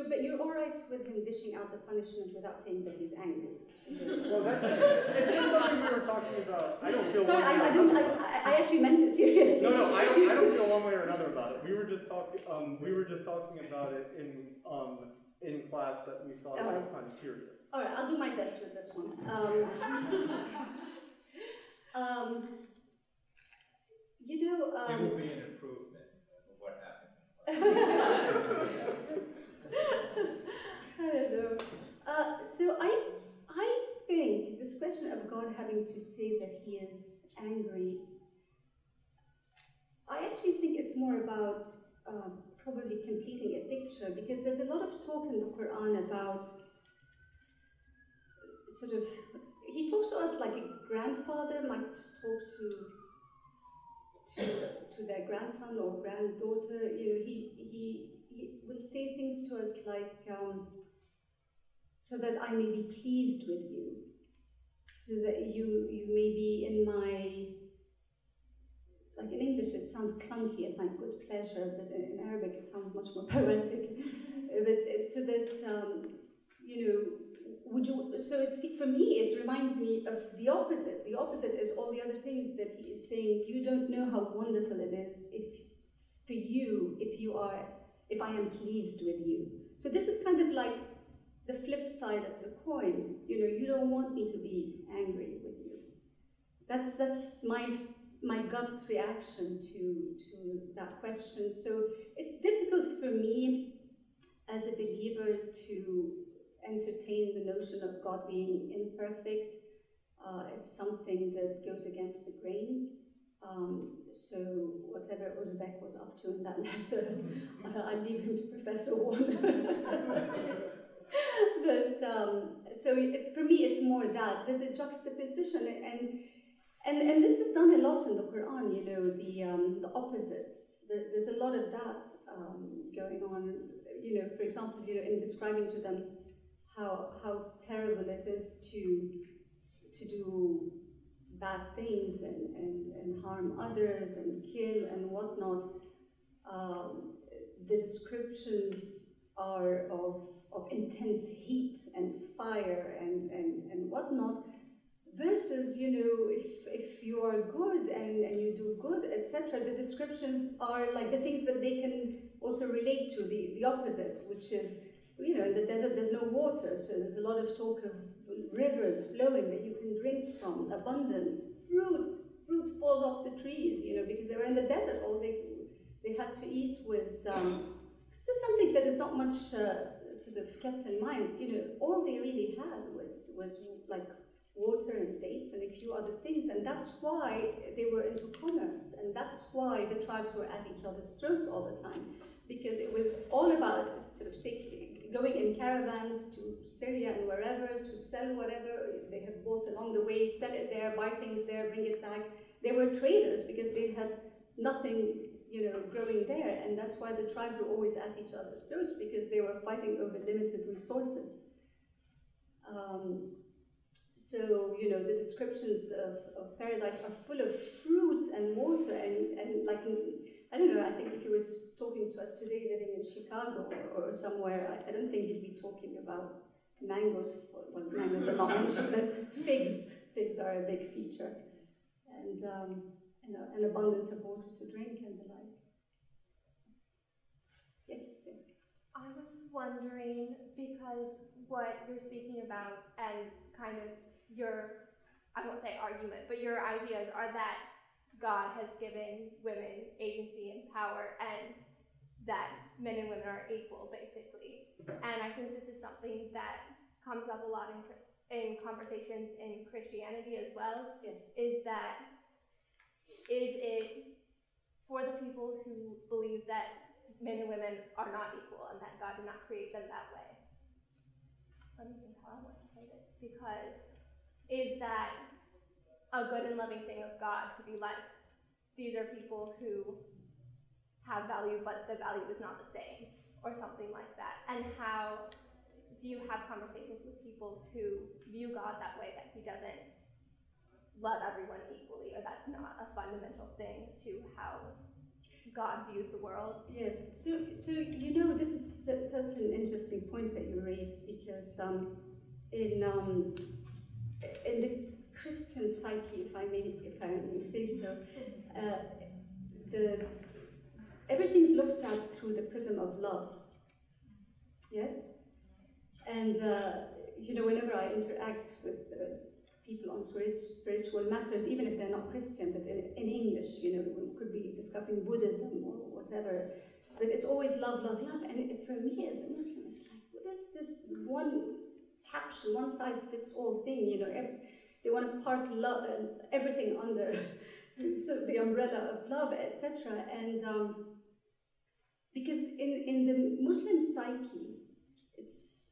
But you're all right with him dishing out the punishment without saying that he's angry. Well, it's just something we were talking about. I don't feel. Sorry, I actually meant it seriously. No, I don't feel one way or another about it. We were just talking. About it in class that we thought was kind of curious. All right, I'll do my best with this one. it will be an improvement of what happened. I don't know. So I think this question of God having to say that he is angry, I actually think it's more about probably completing a picture, because there's a lot of talk in the Qur'an about he talks to us like a grandfather might talk to their grandson or granddaughter. He will say things to us like, so that I may be pleased with you, so that you may be in my, like in English it sounds clunky, at my good pleasure, but in Arabic it sounds much more poetic. But so that, for me it reminds me of the opposite. The opposite is all the other things that he is saying. You don't know how wonderful it is if I am pleased with you. So this is kind of like the flip side of the coin. You don't want me to be angry with you. That's my gut reaction to that question. So it's difficult for me as a believer to entertain the notion of God being imperfect. It's something that goes against the grain. So whatever Uzbek was up to in that letter, I leave him to Professor Warner. But so for me, it's more that there's a juxtaposition, and this is done a lot in the Quran. The opposites. There's a lot of that going on. For example, in describing to them how terrible it is to do bad things and harm others and kill and whatnot. The descriptions are of intense heat and fire and whatnot, versus if you are good and you do good, etc. The descriptions are like the things that they can also relate to, the opposite, which is, in the desert there's no water, so there's a lot of talk of rivers flowing that you can drink from, abundance, fruit falls off the trees, because they were in the desert. All they had to eat was, this is something that is not much sort of kept in mind. All they really had was like water and dates and a few other things, and that's why they were into commerce, and that's why the tribes were at each other's throats all the time, because it was all about sort of going in caravans to Syria and wherever to sell whatever they have bought along the way, sell it there, buy things there, bring it back. They were traders because they had nothing, growing there, and that's why the tribes were always at each other's throats, because they were fighting over limited resources. So, the descriptions of paradise are full of fruit and water, and like, I don't know, I think if he was talking to us today living in Chicago or somewhere, I don't think he'd be talking about mangoes. Well, mangoes are not mentioned, but figs are a big feature. And an abundance of water to drink and the like. Yes? I was wondering, because what you're speaking about and kind of your, I won't say argument, but your ideas are that God has given women agency and power and that men and women are equal, basically. And I think this is something that comes up a lot in conversations in Christianity as well. Yes. Is it for the people who believe that men and women are not equal and that God did not create them that way? Let me think how I want to say this. Because is that a good and loving thing of God to be like, these are people who have value, but the value is not the same, or something like that? And how do you have conversations with people who view God that way, that he doesn't love everyone equally, or that's not a fundamental thing to how God views the world? Yes, so this is such an interesting point that you raised, because in the Christian psyche, if I may say so, everything's looked at through the prism of love. Yes, and whenever I interact with people on spiritual matters, even if they're not Christian, but in English, we could be discussing Buddhism or whatever, but it's always love, love, love. And for me as a Muslim, it's like, what is this one caption, one size fits all thing? They want to part love and everything under so the umbrella of love, etc. And because in the Muslim psyche,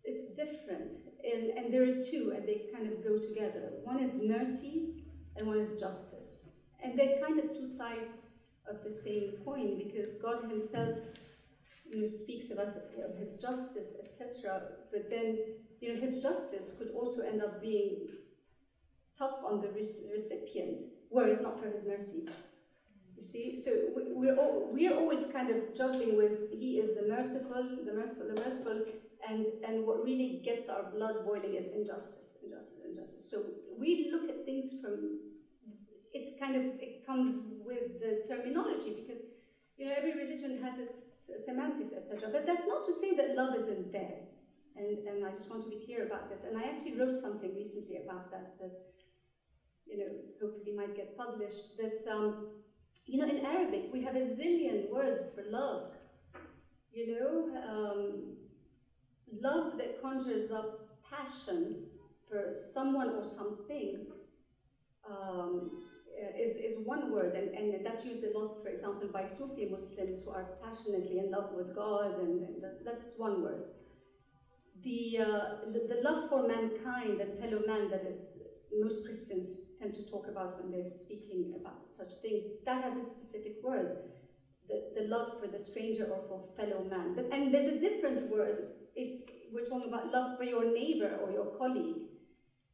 it's different, and there are two, and they kind of go together. One is mercy, and one is justice, and they're kind of two sides of the same coin, because God Himself, speaks of us, of His justice, etc. But then, His justice could also end up being tough on the recipient, were it not for His mercy. You see, so we're always kind of juggling with He is the merciful, and what really gets our blood boiling is injustice. So we look at things from, it comes with the terminology, because every religion has its semantics, etc. But that's not to say that love isn't there. And I just want to be clear about this. And I actually wrote something recently about that hopefully might get published. That in Arabic we have a zillion words for love. Love that conjures up passion for someone or something is one word, and that's used a lot, for example, by Sufi Muslims who are passionately in love with God, and that's one word. The love for mankind and fellow man that is most Christians tend to talk about when they're speaking about such things, that has a specific word, the love for the stranger or for fellow man. And there's a different word if we're talking about love for your neighbor or your colleague,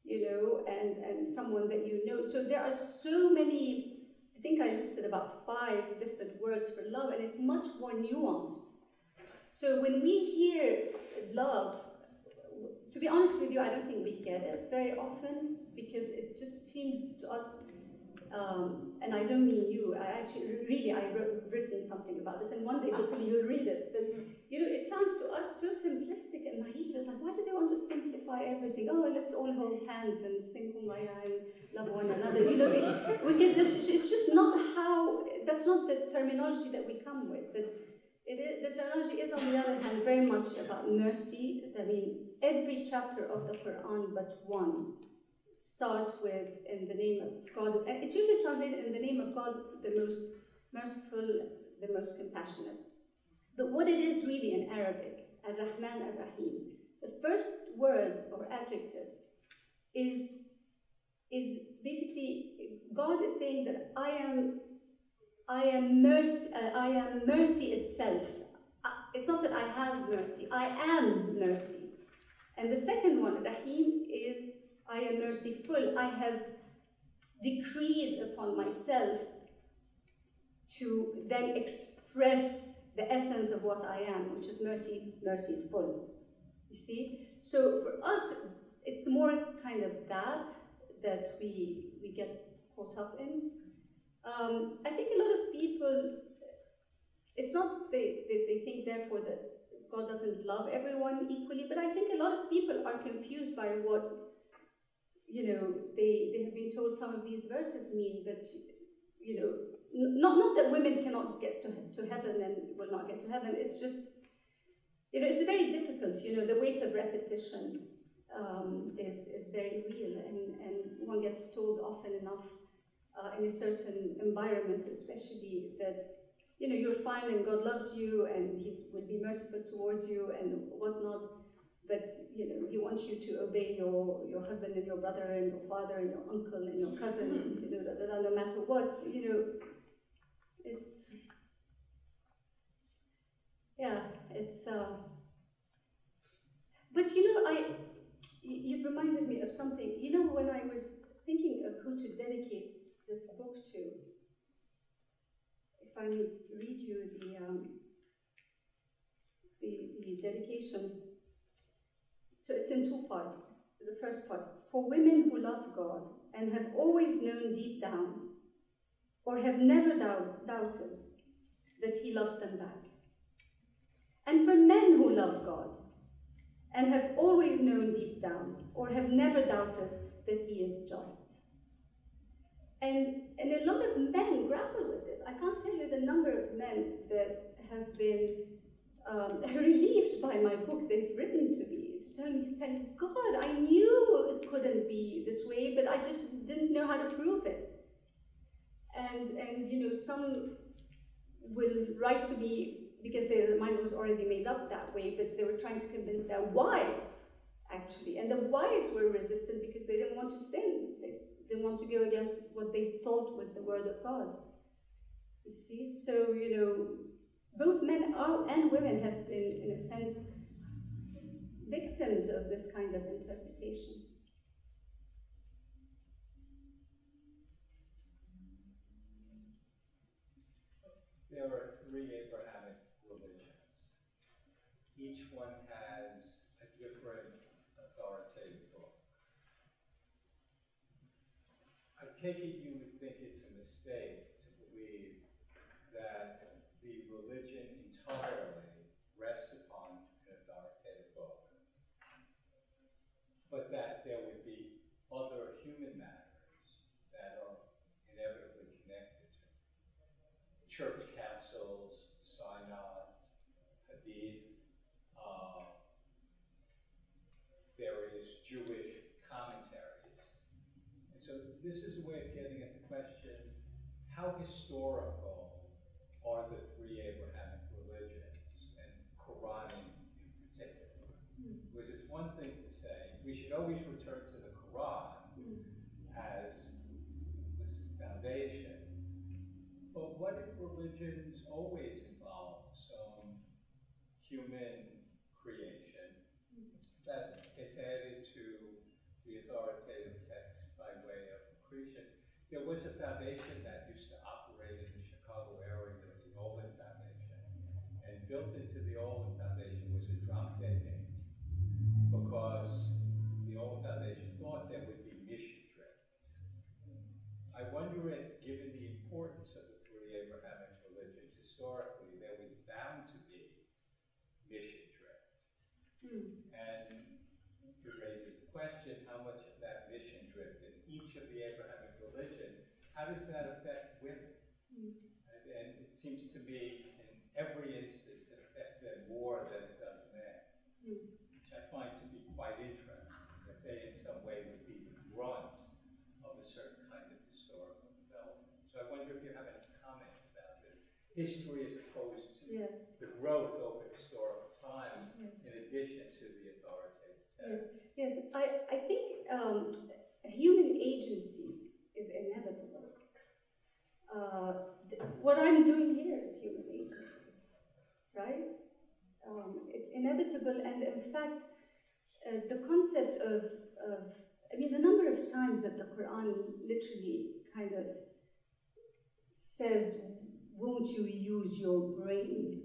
and someone that you know. So there are so many, I think I listed about 5 different words for love, and it's much more nuanced. So when we hear love, to be honest with you, I don't think we get it very often, because it just seems to us, and I don't mean you, I've written something about this, and one day hopefully you'll read it, but it sounds to us so simplistic and naive. It's like, why do they want to simplify everything? Oh, let's all hold hands and sing Kumbaya and love one another, because it's just not that's not the terminology that we come with. But the terminology is, on the other hand, very much about mercy. I mean, every chapter of the Qur'an but one start with, in the name of God. It's usually translated in the name of God, the most merciful, the most compassionate. But what it is really in Arabic, Ar-Rahman Ar-Rahim. The first word or adjective is basically God is saying that I am mercy itself. It's not that I have mercy, I am mercy. And the second one, Rahim, is I am merciful. I have decreed upon myself to then express the essence of what I am, which is merciful. You see? So for us, it's more kind of that we get caught up in. I think a lot of people, it's not they think therefore that God doesn't love everyone equally, but I think a lot of people are confused by what, they have been told some of these verses mean, that, not that women cannot get to heaven and will not get to heaven, it's just, it's very difficult, the weight of repetition is very real, and one gets told often enough in a certain environment especially that, you're fine and God loves you and He will be merciful towards you and whatnot, but, He wants you to obey your husband and your brother and your father and your uncle and your cousin, no matter what, it's, yeah, it's, but you've reminded me of something. When I was thinking of who to dedicate this book to, if I may read you the dedication. So it's in two parts. The first part, for women who love God and have always known deep down, or have never doubted that He loves them back. And for men who love God and have always known deep down, or have never doubted that He is just. And a lot of men grapple with this. I can't tell you the number of men that have been relieved by my book. They've written to me to tell me, thank God, I knew it couldn't be this way, but I just didn't know how to prove it. And some will write to me because their mind was already made up that way, but they were trying to convince their wives, actually. And the wives were resistant because they didn't want to sin. They didn't want to go against what they thought was the word of God. You see? So, both men and women have been, in a sense, victims of this kind of interpretation. There are three Abrahamic religions. Each one has a different authoritative book. I take it you would think it's a mistake to believe that the religion entirely rests upon an authoritative book, but that there would be other human matters that are inevitably connected to it. Church councils, synods, hadith, various Jewish commentaries. And so this is a way of getting at the question, how historical are the three Abrahamic religions, and Qur'an in particular? Because it's one thing to say, we should always return to the Qur'an as this foundation, but what if religions always involve some human creation that gets added to the authoritative text by way of accretion? There was a foundation that used to operate in the Chicago area, the Olin Foundation, and built into the Olin Foundation was a drop-dead date, because the Olin Foundation thought there would be mission drift. I wonder if, given the importance of the three Abrahamic religions historically, there was bound to be mission drift. And it raises the question, how much of that mission drift in each of the Abrahamic religion, how does that affect women? And it seems to me, in every instance, it affects them more than it does men, which I find to be quite interesting, that they in some way would be the brunt of a certain kind of historical development. So I wonder if you have any comments about this history as opposed to Yes. the growth over historical time Yes. Yes, I think human agency is inevitable. What I'm doing here is human agency, right? It's inevitable, and in fact, the concept of, I mean, the number of times that the Quran literally kind of says, won't you use your brain?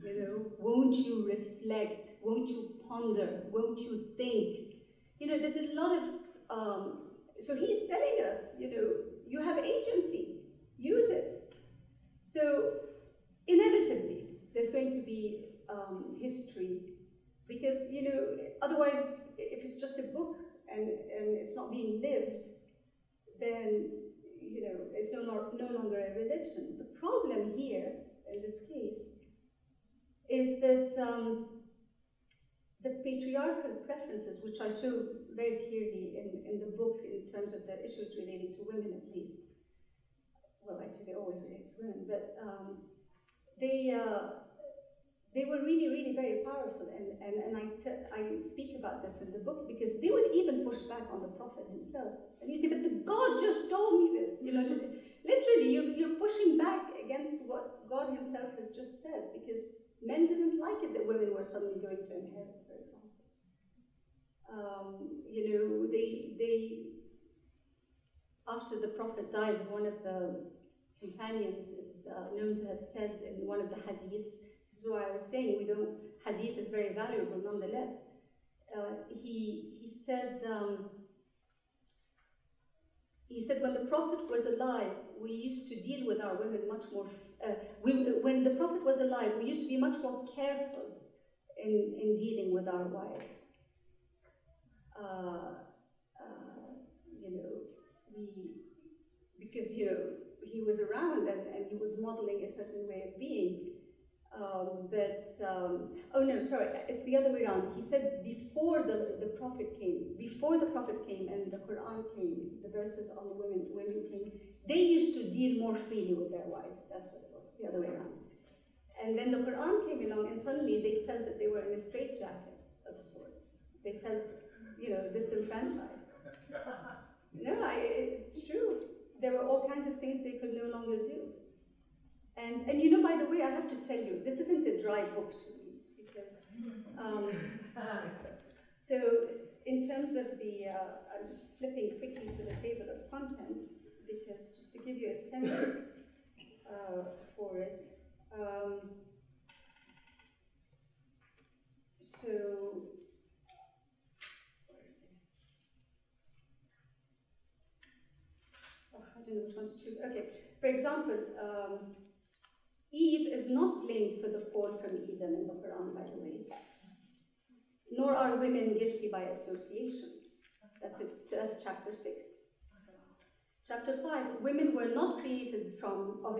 You know, won't you reflect? Won't you ponder? Won't you think? You know, there's a lot of, so he's telling us, you know, you have agency, use it. So inevitably, there's going to be history, because, you know, otherwise, if it's just a book and it's not being lived, then, you know, it's no longer a religion. The problem here, in this case, is that the patriarchal preferences, which I show very clearly in the book in terms of the issues relating to women at least, well, actually they always relate to women, but they were really, really very powerful, and I speak about this in the book, because they would even push back on the Prophet himself. And you say, but God just told me this. You know, literally, you're pushing back against what God himself has just said, because men didn't like it that women were suddenly going to inherit, for example. You know, they after the Prophet died, one of the companions is known to have said in one of the hadiths, this is why I was saying hadith is very valuable nonetheless. He said, when the Prophet was alive, we used to deal with our women much more, when the Prophet was alive, we used to be much more careful in dealing with our wives. You know, because, you know, he was around and he was modeling a certain way of being. Oh no, sorry, it's the other way around. He said before the Prophet came and the Qur'an came, the verses on the women came, they used to deal more freely with their wives. That's what it was, the other way around. And then the Qur'an came along, and suddenly they felt that they were in a straitjacket of sorts. They felt, you know, disenfranchised. No, it's true. There were all kinds of things they could no longer do. And you know, by the way, I have to tell you, this isn't a dry book to me, because, so in terms of the, I'm just flipping quickly to the table of contents, because just to give you a sense for it. So, where is it? Oh, I don't know which one to choose. Okay, for example, Eve is not blamed for the fall from Eden in the Quran, by the way. Nor are women guilty by association. That's chapter 6. Chapter 5, women were not created of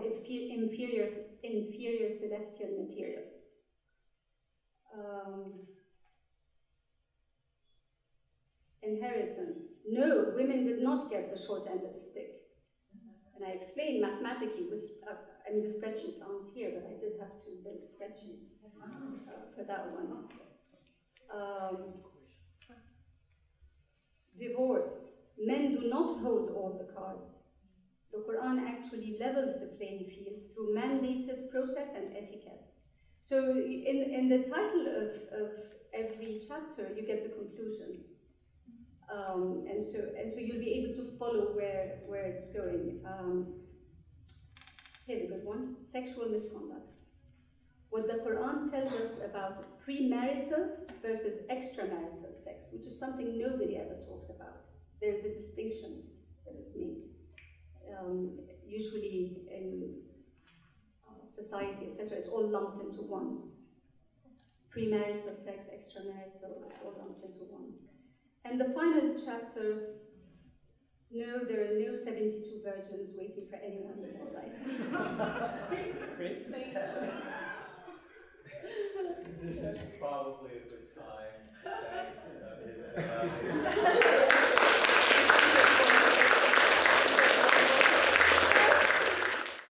inferior celestial material. Inheritance. No, women did not get the short end of the stick. And I explained mathematically, I mean, the spreadsheets aren't here, but I did have to build spreadsheets for that one. Divorce. Men do not hold all the cards. The Quran actually levels the playing field through mandated process and etiquette. So in the title of every chapter, you get the conclusion. And so you'll be able to follow where it's going. Here's a good one, sexual misconduct. What the Quran tells us about premarital versus extramarital sex, which is something nobody ever talks about. There's a distinction that is made. Usually in society, etc., it's all lumped into one. Premarital sex, extramarital, it's all lumped into one. And the final chapter, no, there are no 72 virgins waiting for anyone with their dice. This is probably a good